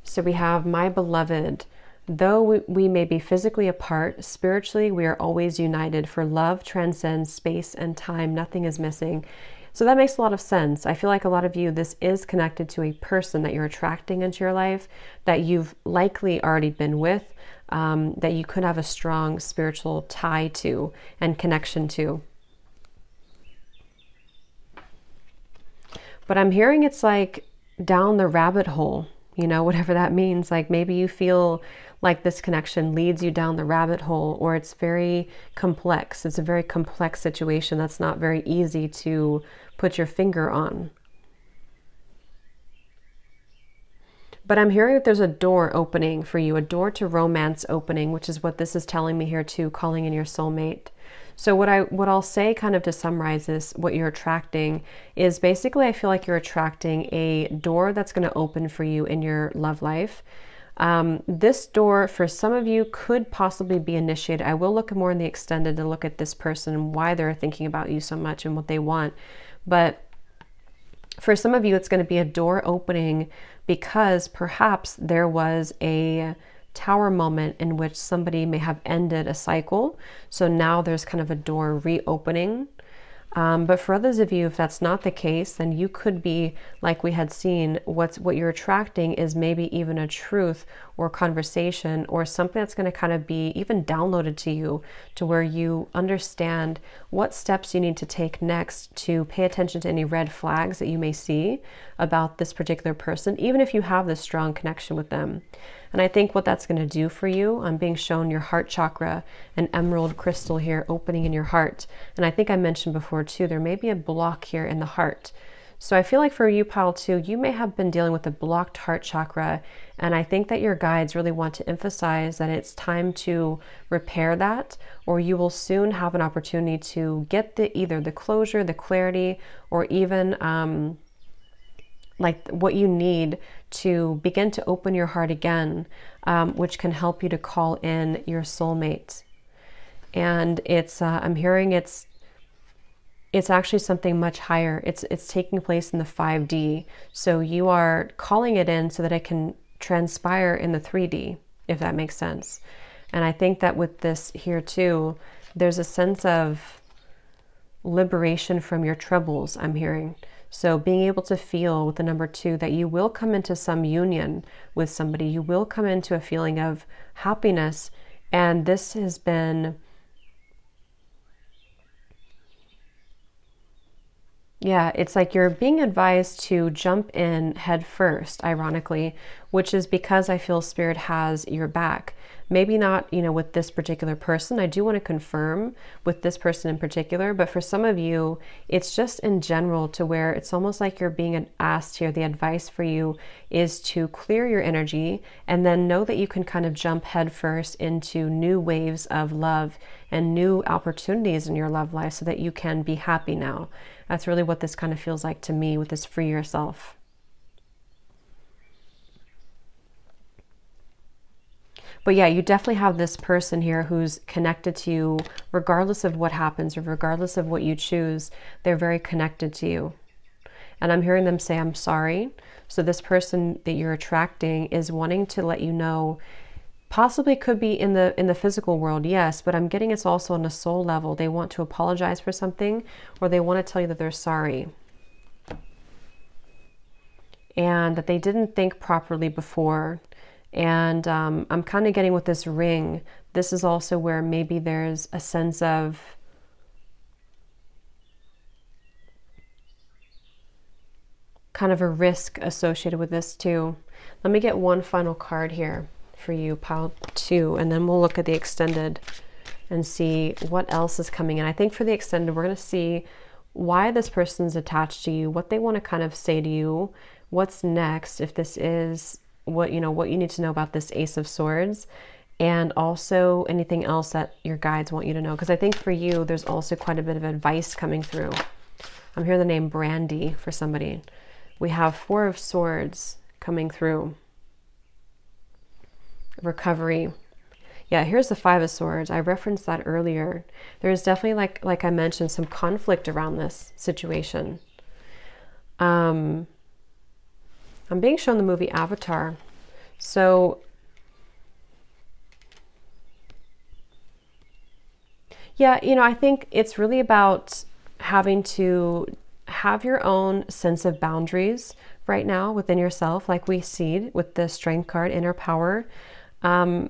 So we have, my beloved, though we may be physically apart, spiritually we are always united, for love transcends space and time. Nothing is missing. So that makes a lot of sense. I feel like a lot of you, this is connected to a person that you're attracting into your life that you've likely already been with, that you could have a strong spiritual tie to and connection to. But I'm hearing it's like down the rabbit hole, you know, whatever that means. Like maybe you feel like this connection leads you down the rabbit hole, or it's very complex. It's a very complex situation that's not very easy to put your finger on. But I'm hearing that there's a door opening for you, a door to romance opening, which is what this is telling me here too, calling in your soulmate. So what I'll say kind of to summarize this, what you're attracting is basically, I feel like you're attracting a door that's going to open for you in your love life. This door for some of you could possibly be initiated. I will look more in the extended to look at this person and why they're thinking about you so much and what they want. But for some of you, it's going to be a door opening because perhaps there was a tower moment in which somebody may have ended a cycle. So now there's kind of a door reopening. But for others of you, if that's not the case, then you could be, like we had seen, what you're attracting is maybe even a truth or conversation or something that's going to kind of be even downloaded to you, to where you understand what steps you need to take next to pay attention to any red flags that you may see about this particular person, even if you have this strong connection with them. And I think what that's going to do for you, I'm being shown your heart chakra, an emerald crystal here opening in your heart. And I think I mentioned before too, there may be a block here in the heart. So I feel like for you, pile two, you may have been dealing with a blocked heart chakra. And I think that your guides really want to emphasize that it's time to repair that, or you will soon have an opportunity to get either the closure, the clarity, or even like what you need to begin to open your heart again, which can help you to call in your soulmate. And it's, I'm hearing it's actually something much higher. It's taking place in the 5D. So you are calling it in so that it can transpire in the 3D, if that makes sense. And I think that with this here too, there's a sense of liberation from your troubles, I'm hearing. So being able to feel with the number 2 that you will come into some union with somebody, you will come into a feeling of happiness. And this has been, yeah, it's like you're being advised to jump in head first, ironically, which is because I feel Spirit has your back. Maybe not, you know, with this particular person. I do want to confirm with this person in particular, but for some of you, it's just in general, to where it's almost like you're being asked here. The advice for you is to clear your energy and then know that you can kind of jump head first into new waves of love and new opportunities in your love life so that you can be happy now. That's really what this kind of feels like to me with this free yourself. But yeah, you definitely have this person here who's connected to you regardless of what happens or regardless of what you choose. They're very connected to you. And I'm hearing them say, I'm sorry. So this person that you're attracting is wanting to let you know, possibly could be in the physical world, yes, but I'm getting it's also on a soul level. They want to apologize for something, or they want to tell you that they're sorry. And that they didn't think properly before. And I'm kind of getting with this ring, this is also where maybe there's a sense of kind of a risk associated with this too. Let me get one final card here for you, pile 2, and then we'll look at the extended and see what else is coming in. I think for the extended, we're going to see why this person's attached to you, what they want to kind of say to you, what's next, if this is what you need to know about this Ace of Swords, and also anything else that your guides want you to know. Because I think for you, there's also quite a bit of advice coming through. I'm hearing the name Brandy for somebody. We have Four of Swords coming through. Recovery. Yeah, here's the Five of Swords. I referenced that earlier. There's definitely, like I mentioned, some conflict around this situation. I'm being shown the movie Avatar. So yeah, I think it's really about having to have your own sense of boundaries right now within yourself, like we see with the Strength card, inner power. I'm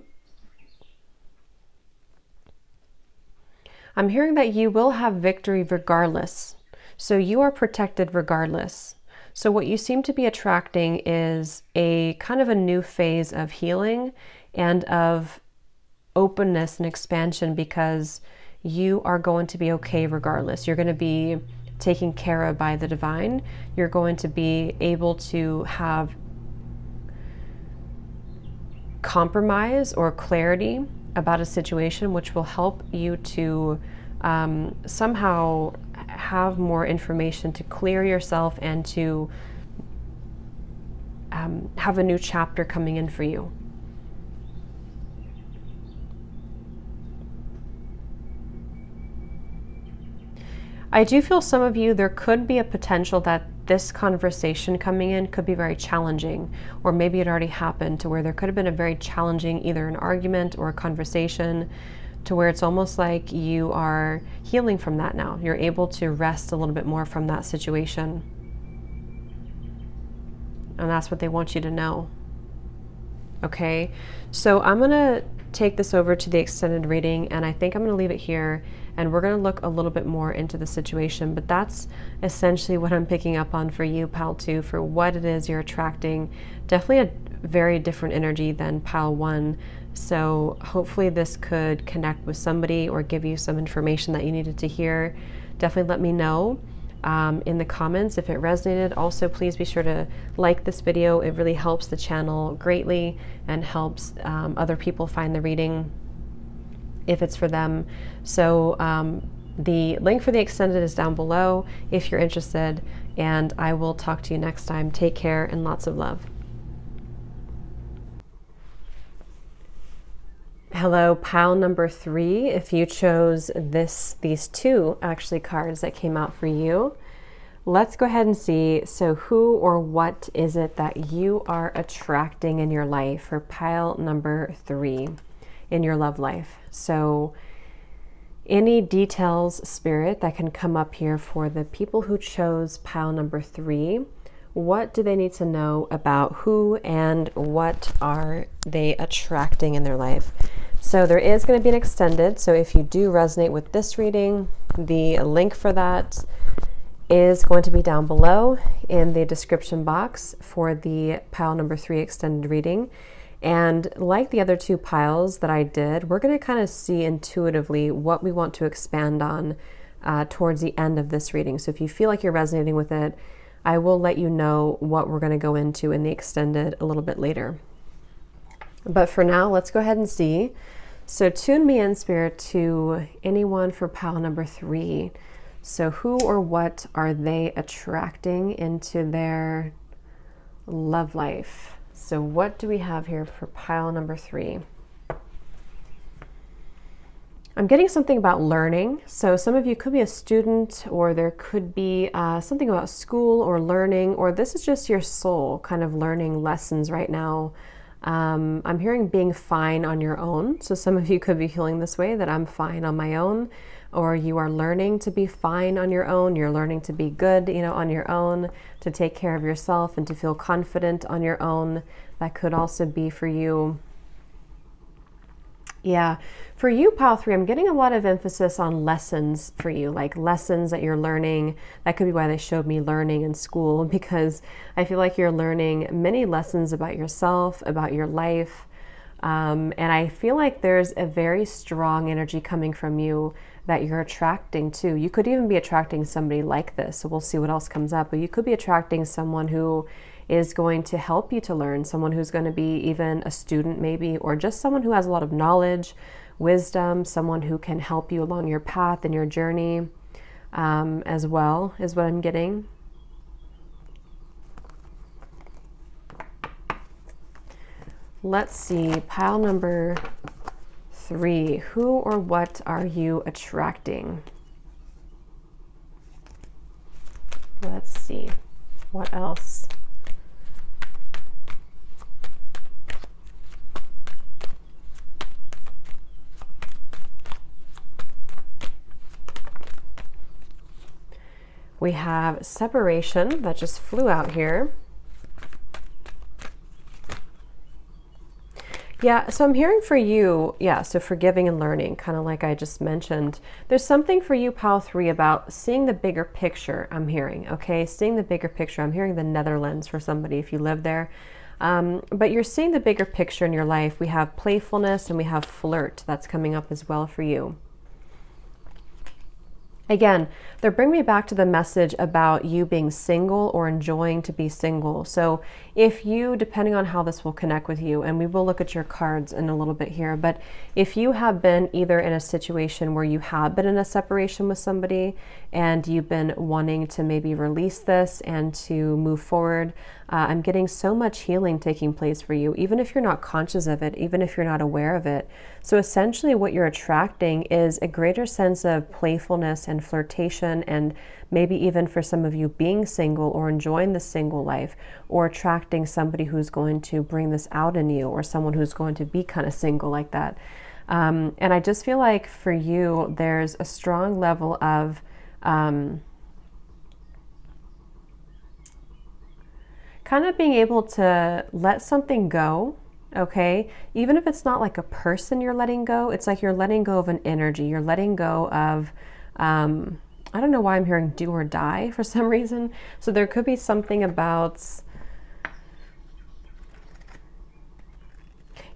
hearing that you will have victory regardless. So you are protected regardless. So what you seem to be attracting is a kind of a new phase of healing and of openness and expansion, because you are going to be okay regardless. You're going to be taken care of by the divine. You're going to be able to have compromise or clarity about a situation, which will help you to somehow have more information to clear yourself and to have a new chapter coming in for you. I do feel some of you, there could be a potential that this conversation coming in could be very challenging, or maybe it already happened to where there could have been a very challenging, either an argument or a conversation, to where it's almost like you are healing from that now. You're able to rest a little bit more from that situation. And that's what they want you to know. Okay, so I'm gonna take this over to the extended reading, and I think I'm gonna leave it here, and we're gonna look a little bit more into the situation. But that's essentially what I'm picking up on for you, pile 2, for what it is you're attracting. Definitely a very different energy than pile 1. So hopefully this could connect with somebody or give you some information that you needed to hear. Definitely let me know in the comments if it resonated. Also, please be sure to like this video. It really helps the channel greatly and helps other people find the reading if it's for them. So the link for the extended is down below if you're interested, and I will talk to you next time. Take care and lots of love. Hello, pile number 3. If you chose these two actually cards that came out for you, let's go ahead and see. So who or what is it that you are attracting in your life for pile number 3 in your love life? So any details, Spirit, that can come up here for the people who chose pile number 3. What do they need to know about who and what are they attracting in their life? So there is going to be an extended. So if you do resonate with this reading, the link for that is going to be down below in the description box for the pile number 3 extended reading. And like the other 2 piles that I did, we're going to kind of see intuitively what we want to expand on towards the end of this reading. So if you feel like you're resonating with it, I will let you know what we're going to go into in the extended a little bit later. But for now, let's go ahead and see. So tune me in, Spirit, to anyone for pile number 3. So who or what are they attracting into their love life? So what do we have here for pile number 3? I'm getting something about learning. So some of you could be a student, or there could be something about school or learning, or this is just your soul kind of learning lessons right now. I'm hearing being fine on your own. So some of you could be feeling this way, that I'm fine on my own, or you are learning to be fine on your own. You're learning to be good, on your own, to take care of yourself and to feel confident on your own. That could also be for you. Yeah, for you, pile 3, I'm getting a lot of emphasis on lessons for you, like lessons that you're learning. That could be why they showed me learning in school, because I feel like you're learning many lessons about yourself, about your life. And I feel like there's a very strong energy coming from you that you're attracting to. You could even be attracting somebody like this, so we'll see what else comes up, but you could be attracting someone who is going to help you to learn, someone who's going to be even a student maybe, or just someone who has a lot of knowledge, wisdom, someone who can help you along your path and your journey as well, is what I'm getting. Let's see, pile number 3. Who or what are you attracting? Let's see, what else? We have separation that just flew out here. Yeah, so I'm hearing for you, yeah, so forgiving and learning, kind of like I just mentioned. There's something for you, pile 3, about seeing the bigger picture, I'm hearing, okay? Seeing the bigger picture. I'm hearing the Netherlands for somebody if you live there. But you're seeing the bigger picture in your life. We have playfulness and we have flirt. That's coming up as well for you. Again, they're bringing me back to the message about you being single or enjoying to be single. So if you, depending on how this will connect with you, and we will look at your cards in a little bit here, but if you have been either in a situation where you have been in a separation with somebody and you've been wanting to maybe release this and to move forward, I'm getting so much healing taking place for you, even if you're not conscious of it, even if you're not aware of it. So essentially what you're attracting is a greater sense of playfulness and flirtation, and maybe even for some of you being single or enjoying the single life, or attracting somebody who's going to bring this out in you, or someone who's going to be kind of single like that. And I just feel like for you, there's a strong level of kind of being able to let something go, okay? Even if it's not like a person you're letting go, it's like you're letting go of an energy. You're letting go of, I don't know why I'm hearing do or die for some reason. So there could be something about,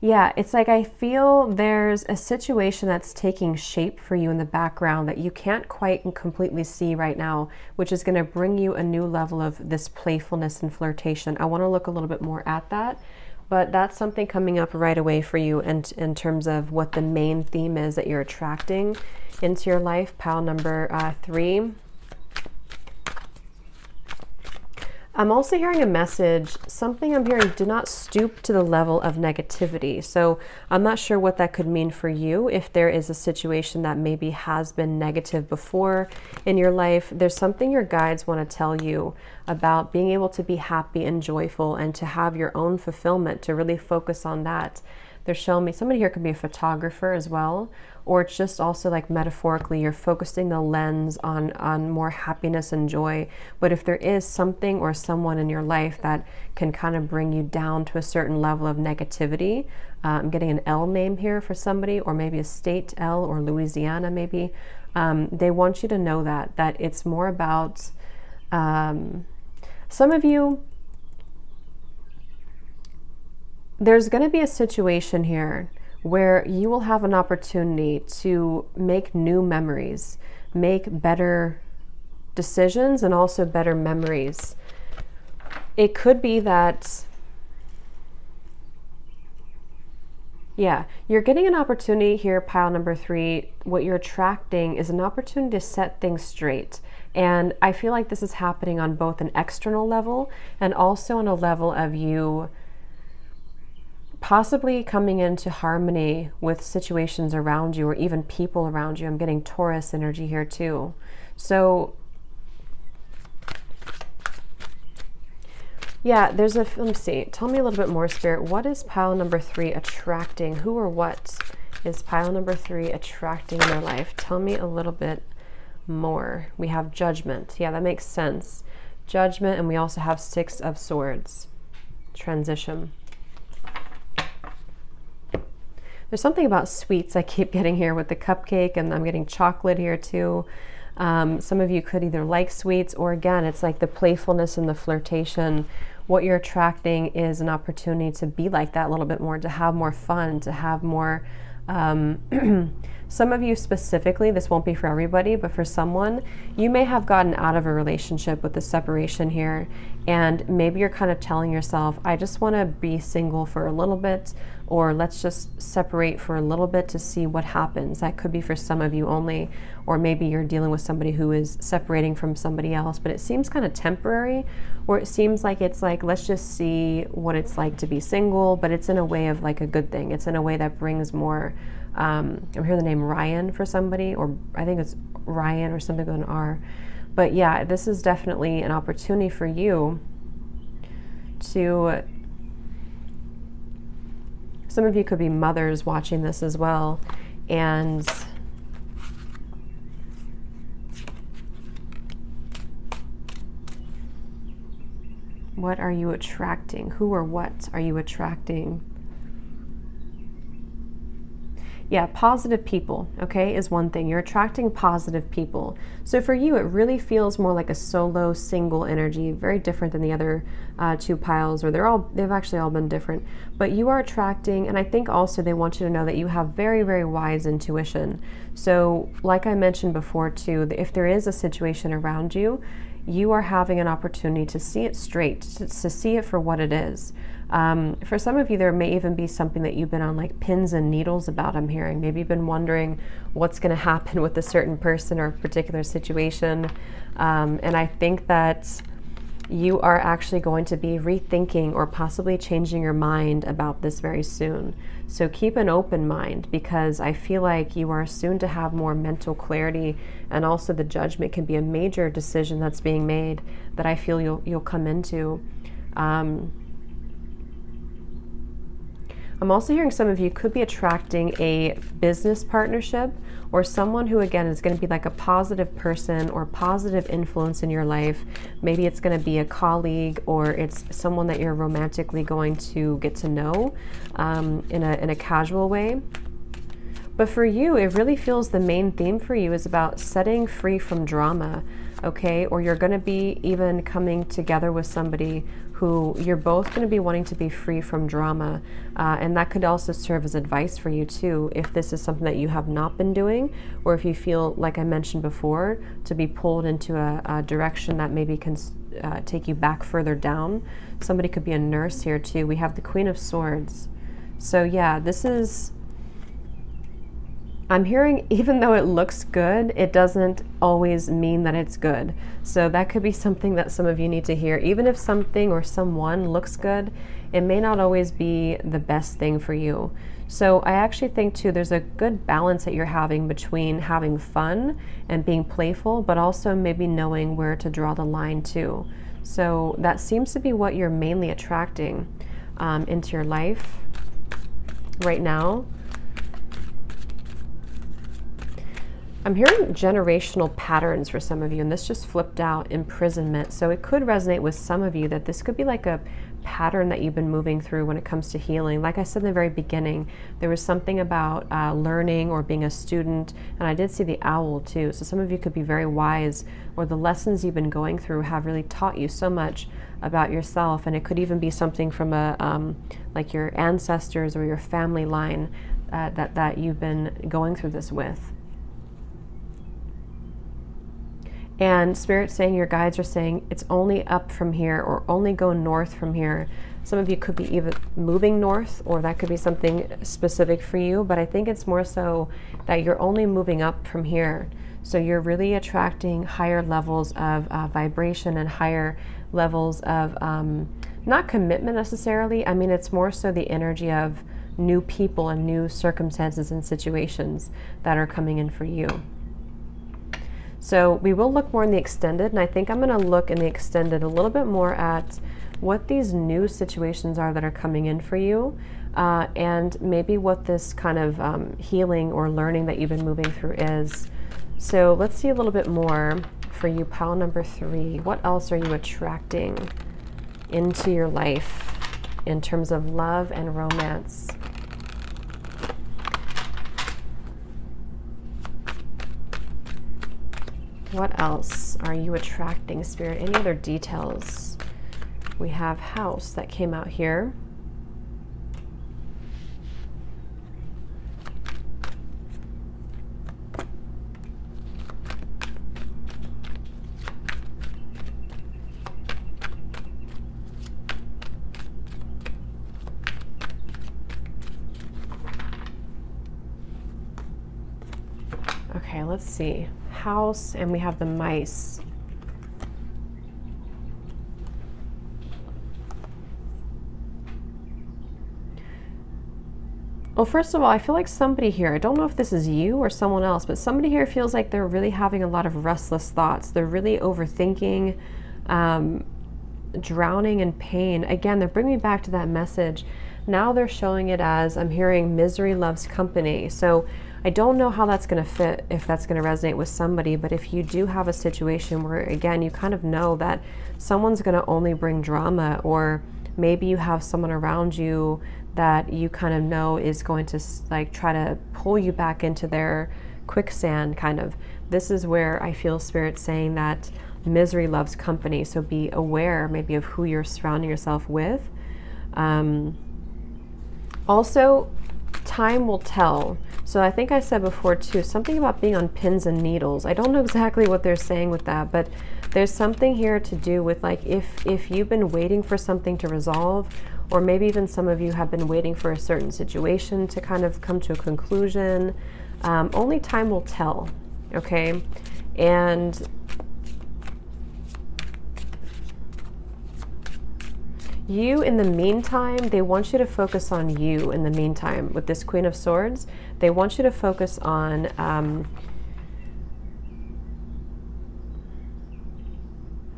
yeah, it's like I feel there's a situation that's taking shape for you in the background that you can't quite and completely see right now, which is going to bring you a new level of this playfulness and flirtation. I want to look a little bit more at that, but that's something coming up right away for you, and in terms of what the main theme is that you're attracting into your life. Pile number 3. I'm also hearing a message, something I'm hearing, do not stoop to the level of negativity. So I'm not sure what that could mean for you. If there is a situation that maybe has been negative before in your life, there's something your guides want to tell you about being able to be happy and joyful and to have your own fulfillment, to really focus on that. They're showing me somebody here could be a photographer as well, or it's just also like metaphorically you're focusing the lens on more happiness and joy. But if there is something or someone in your life that can kind of bring you down to a certain level of negativity, I'm getting an L name here for somebody, or maybe a state L, or Louisiana maybe. They want you to know that it's more about, some of you, there's going to be a situation here where you will have an opportunity to make new memories, make better decisions, and also better memories. It could be that, yeah, you're getting an opportunity here, pile number 3. What you're attracting is an opportunity to set things straight. And I feel like this is happening on both an external level and also on a level of you possibly coming into harmony with situations around you or even people around you. I'm getting Taurus energy here too. So yeah, there's a, let me see, tell me a little bit more, Spirit. What is pile number 3 attracting? Who or what is pile number 3 attracting in their life? Tell me a little bit more. We have Judgment. Yeah, that makes sense. Judgment, and we also have 6 of Swords. Transition. There's something about sweets I keep getting here with the cupcake, and I'm getting chocolate here too. Some of you could either like sweets, or again, it's like the playfulness and the flirtation. What you're attracting is an opportunity to be like that a little bit more, to have more fun, to have more, Some of you specifically, this won't be for everybody, but for someone, you may have gotten out of a relationship with the separation here, and maybe you're kind of telling yourself, I just want to be single for a little bit, or let's just separate for a little bit to see what happens. That could be for some of you only, or maybe you're dealing with somebody who is separating from somebody else, but it seems kind of temporary, or it seems like it's like, let's just see what it's like to be single, but it's in a way of like a good thing. It's in a way that brings more, I'm hearing the name Ryan for somebody, or I think it's Ryan or something with an R. But yeah, this is definitely an opportunity for you to, some of you could be mothers watching this as well, and what are you attracting? Who or what are you attracting? Yeah, positive people, okay, is one thing. You're attracting positive people. So for you, it really feels more like a solo, single energy, very different than the other two piles, or they've actually all been different. But you are attracting, and I think also they want you to know that you have very, very wise intuition. So like I mentioned before too, if there is a situation around you, you are having an opportunity to see it straight, to see it for what it is. For some of you, there may even be something that you've been on like pins and needles about, I'm hearing. Maybe you've been wondering what's going to happen with a certain person or a particular situation. And I think that you are actually going to be rethinking or possibly changing your mind about this very soon. So keep an open mind, because I feel like you are soon to have more mental clarity, and also the judgment can be a major decision that's being made that I feel you'll come into. I'm also hearing some of you could be attracting a business partnership, or someone who, again, is going to be like a positive person or positive influence in your life. Maybe it's going to be a colleague, or it's someone that you're romantically going to get to know in a casual way. But for you, it really feels the main theme for you is about setting free from drama, okay? Or you're going to be even coming together with somebody who you're both going to be wanting to be free from drama. And that could also serve as advice for you too, if this is something that you have not been doing, or if you feel, like I mentioned before, to be pulled into a direction that maybe can take you back further down. Somebody could be a nurse here too. We have the Queen of Swords. So yeah, this is, I'm hearing, even though it looks good, it doesn't always mean that it's good. So that could be something that some of you need to hear. Even if something or someone looks good, it may not always be the best thing for you. So I actually think too, there's a good balance that you're having between having fun and being playful, but also maybe knowing where to draw the line too. So that seems to be what you're mainly attracting into your life right now. I'm hearing generational patterns for some of you, and this just flipped out, imprisonment. So it could resonate with some of you that this could be like a pattern that you've been moving through when it comes to healing. Like I said in the very beginning, there was something about learning or being a student, and I did see the owl too. So some of you could be very wise, or the lessons you've been going through have really taught you so much about yourself, and it could even be something from like your ancestors or your family line that you've been going through this with. And Spirit's saying, your guides are saying, it's only up from here, or only go north from here. Some of you could be even moving north, or that could be something specific for you, but I think it's more so that you're only moving up from here. So you're really attracting higher levels of vibration and higher levels of, not commitment necessarily. I mean, it's more so the energy of new people and new circumstances and situations that are coming in for you. So we will look more in the extended, and I think I'm going to look in the extended a little bit more at what these new situations are that are coming in for you, and maybe what this kind of healing or learning that you've been moving through is. So let's see a little bit more for you, pile number 3. What else are you attracting into your life in terms of love and romance? What else are you attracting, Spirit? Any other details? We have house that came out here. let's see. House, and we have the mice. Well, first of all, I feel like somebody here, I don't know if this is you or someone else, but somebody here feels like they're really having a lot of restless thoughts. They're really overthinking, drowning in pain. Again, they're bringing me back to that message. Now they're showing it as, I'm hearing misery loves company. So I don't know how that's going to fit, if that's going to resonate with somebody, but if you do have a situation where, again, you kind of know that someone's going to only bring drama, or maybe you have someone around you that you kind of know is going to like try to pull you back into their quicksand kind of. This is where I feel Spirit saying that misery loves company. So be aware maybe of who you're surrounding yourself with. Also, time will tell. So I think I said before too, something about being on pins and needles. I don't know exactly what they're saying with that, but there's something here to do with like if you've been waiting for something to resolve, or maybe even some of you have been waiting for a certain situation to kind of come to a conclusion. Only time will tell, okay? And you, in the meantime, they want you to focus on you in the meantime. With this Queen of Swords, they want you to focus on,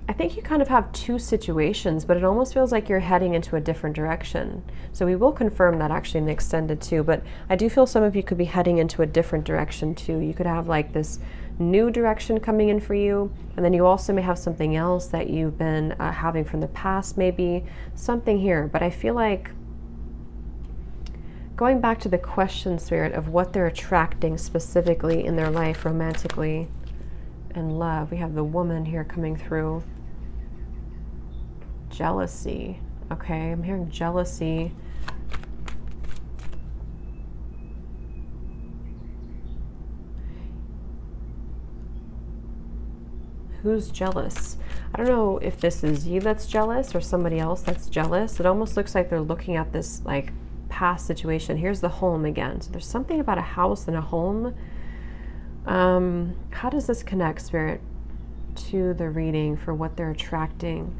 I think you kind of have two situations, but it almost feels like you're heading into a different direction. So we will confirm that actually in the extended too, but I do feel some of you could be heading into a different direction too. You could have like this new direction coming in for you, and then you also may have something else that you've been having from the past, maybe something here. But I feel like going back to the question, Spirit, of what they're attracting specifically in their life romantically and love. We have the woman here coming through. Jealousy. Okay, I'm hearing jealousy. Who's jealous? I don't know if this is you that's jealous or somebody else that's jealous. It almost looks like they're looking at this like past situation. Here's the home again. So there's something about a house and a home. How does this connect, Spirit, to the reading for what they're attracting?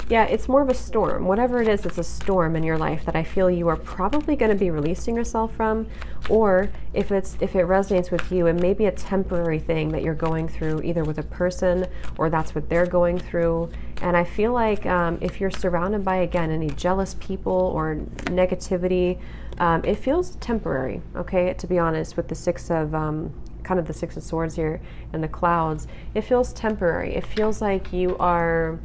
Yeah, it's more of a storm. Whatever it is, it's a storm in your life that I feel you are probably going to be releasing yourself from. Or if it resonates with you, it may be a temporary thing that you're going through, either with a person or that's what they're going through. And I feel like if you're surrounded by, again, any jealous people or negativity, it feels temporary, okay, to be honest, with the Six of kind of the Six of Swords here and the clouds. It feels temporary. It feels like you are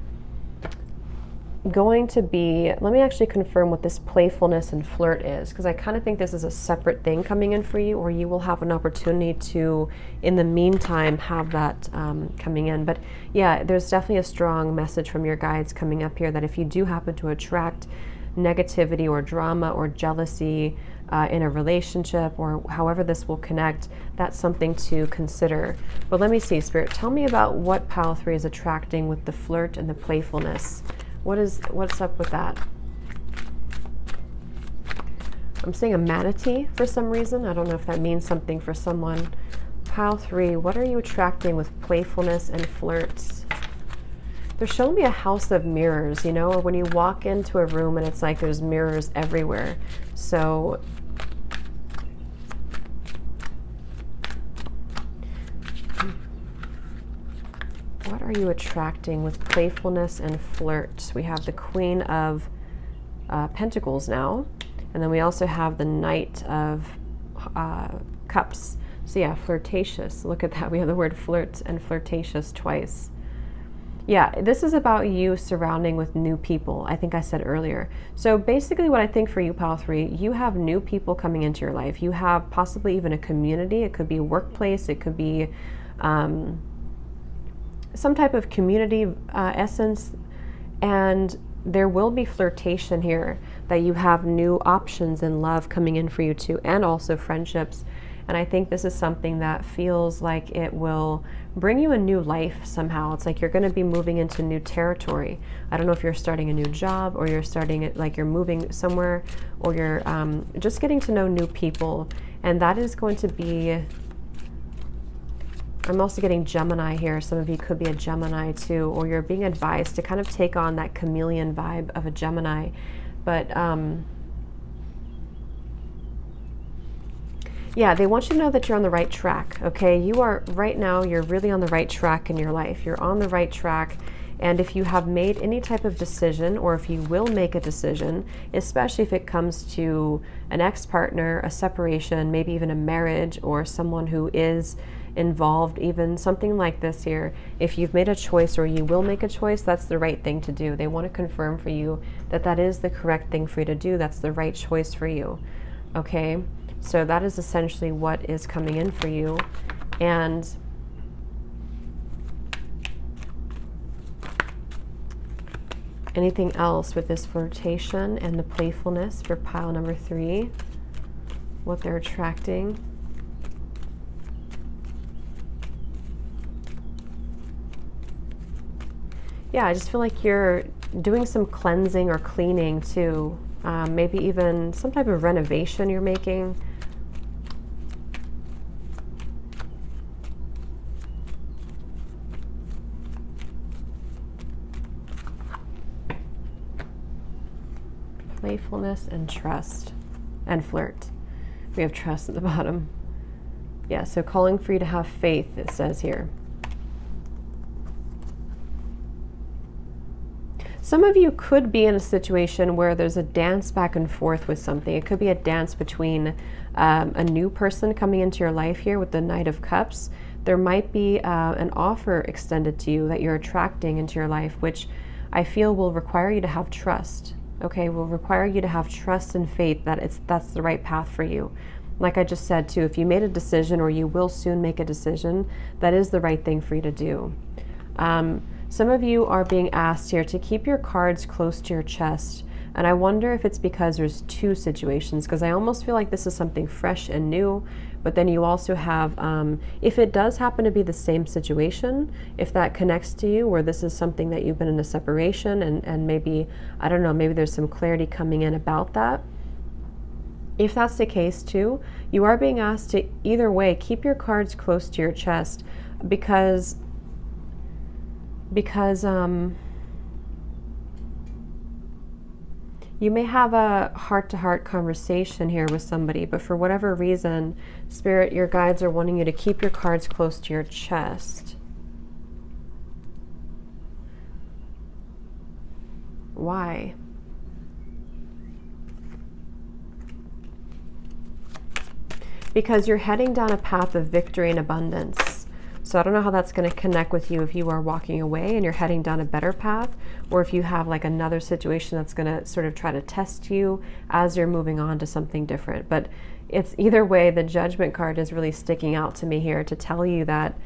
going to be, let me actually confirm what this playfulness and flirt is, because I kind of think this is a separate thing coming in for you, or you will have an opportunity to, in the meantime, have that coming in. But yeah, there's definitely a strong message from your guides coming up here that if you do happen to attract negativity or drama or jealousy in a relationship, or however this will connect, that's something to consider. But let me see, Spirit, tell me about what Pile 3 is attracting with the flirt and the playfulness. What's up with that? I'm seeing a manatee for some reason. I don't know if that means something for someone. Pile 3, what are you attracting with playfulness and flirts? They're showing me a house of mirrors, you know, or when you walk into a room and it's like there's mirrors everywhere. So what are you attracting with playfulness and flirt? We have the Queen of Pentacles now, and then we also have the Knight of Cups. So yeah, flirtatious. Look at that. We have the word flirt and flirtatious twice. Yeah, this is about you surrounding with new people, I think I said earlier. So basically what I think for you, Pile 3, you have new people coming into your life. You have possibly even a community. It could be a workplace. It could be some type of community essence, and there will be flirtation here, that you have new options in love coming in for you too, and also friendships. And I think this is something that feels like it will bring you a new life somehow. It's like you're going to be moving into new territory. I don't know if you're starting a new job, or you're starting it like you're moving somewhere, or you're just getting to know new people. And that is going to be, I'm also getting Gemini here. Some of you could be a Gemini too, or you're being advised to kind of take on that chameleon vibe of a Gemini. But yeah, they want you to know that you're on the right track, okay? You are, right now, you're really on the right track in your life. You're on the right track. And if you have made any type of decision, or if you will make a decision, especially if it comes to an ex-partner, a separation, maybe even a marriage, or someone who is involved, even something like this here, if you've made a choice or you will make a choice, that's the right thing to do. They want to confirm for you that that is the correct thing for you to do. That's the right choice for you, okay? So that is essentially what is coming in for you. And anything else with this flirtation and the playfulness for pile number 3, what they're attracting. Yeah, I just feel like you're doing some cleansing or cleaning too. Maybe even some type of renovation you're making. Playfulness and trust and flirt. We have trust at the bottom. Yeah, so calling for you to have faith, it says here. Some of you could be in a situation where there's a dance back and forth with something. It could be a dance between a new person coming into your life here with the Knight of Cups. There might be an offer extended to you that you're attracting into your life, which I feel will require you to have trust. Okay, will require you to have trust and faith that that's the right path for you. Like I just said too, if you made a decision, or you will soon make a decision, that is the right thing for you to do. Some of you are being asked here to keep your cards close to your chest. And I wonder if it's because there's 2 situations, because I almost feel like this is something fresh and new. But then you also have, if it does happen to be the same situation, if that connects to you, where this is something that you've been in a separation, and maybe, I don't know, maybe there's some clarity coming in about that. If that's the case too, you are being asked to, either way, keep your cards close to your chest, because you may have a heart-to-heart conversation here with somebody, but for whatever reason, Spirit, your guides are wanting you to keep your cards close to your chest. Why? Because you're heading down a path of victory and abundance. So I don't know how that's going to connect with you if you are walking away and you're heading down a better path, or if you have like another situation that's going to sort of try to test you as you're moving on to something different. But it's either way, the Judgment card is really sticking out to me here to tell you that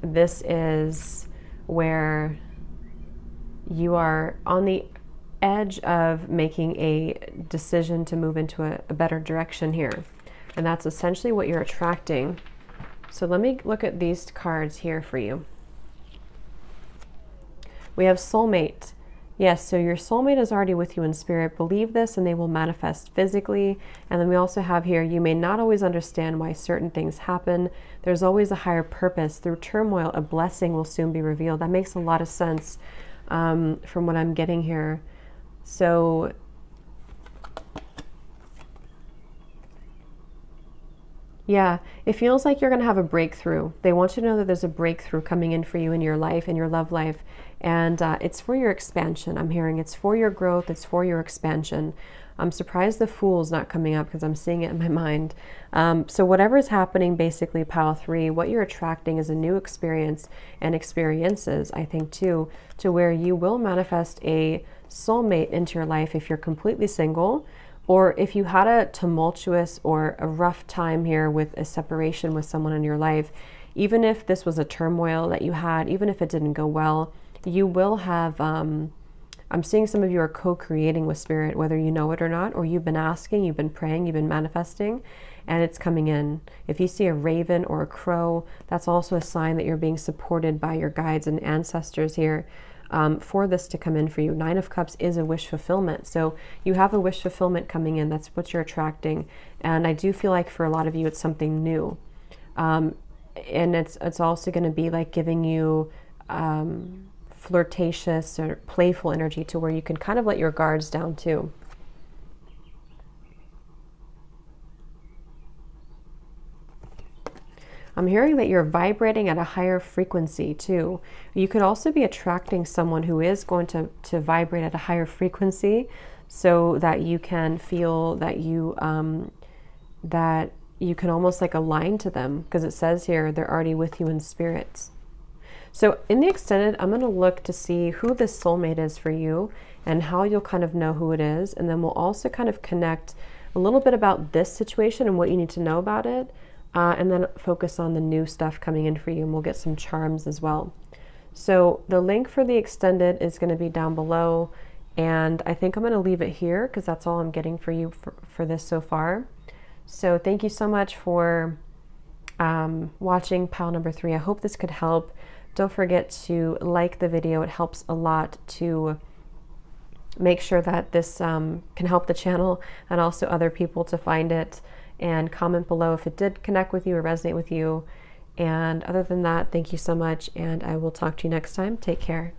this is where you are on the edge of making a decision to move into a better direction here. And that's essentially what you're attracting. So let me look at these cards here for you. We have soulmate. Yes, so your soulmate is already with you in spirit. Believe this and they will manifest physically. And then we also have here, you may not always understand why certain things happen. There's always a higher purpose. Through turmoil, a blessing will soon be revealed. That makes a lot of sense from what I'm getting here. So yeah, it feels like you're going to have a breakthrough. They want you to know that there's a breakthrough coming in for you in your life, in your love life. And it's for your expansion. I'm hearing it's for your growth. It's for your expansion. I'm surprised the Fool's not coming up because I'm seeing it in my mind. So whatever is happening, basically, pile 3, what you're attracting is a new experience and experiences, I think, too, to where you will manifest a soulmate into your life if you're completely single. Or if you had a tumultuous or a rough time here with a separation with someone in your life, even if this was a turmoil that you had, even if it didn't go well, you will have, I'm seeing some of you are co-creating with spirit, whether you know it or not, or you've been asking, you've been praying, you've been manifesting, and it's coming in. If you see a raven or a crow, that's also a sign that you're being supported by your guides and ancestors here for this to come in for you. Nine of Cups is a wish fulfillment. So you have a wish fulfillment coming in. That's what you're attracting. And I do feel like for a lot of you, it's something new. And it's also going to be like giving you flirtatious or playful energy to where you can kind of let your guards down too. I'm hearing that you're vibrating at a higher frequency too. You could also be attracting someone who is going to vibrate at a higher frequency, so that you can feel that you can almost like align to them, because it says here they're already with you in spirits. So in the extended, I'm going to look to see who this soulmate is for you and how you'll kind of know who it is. And then we'll also kind of connect a little bit about this situation and what you need to know about it. And then focus on the new stuff coming in for you, and we'll get some charms as well. So the link for the extended is going to be down below. And I think I'm going to leave it here because that's all I'm getting for you for this so far. So thank you so much for watching pile number 3. I hope this could help. Don't forget to like the video. It helps a lot to make sure that this can help the channel and also other people to find it. And comment below if it did connect with you or resonate with you. And other than that, thank you so much. And I will talk to you next time. Take care.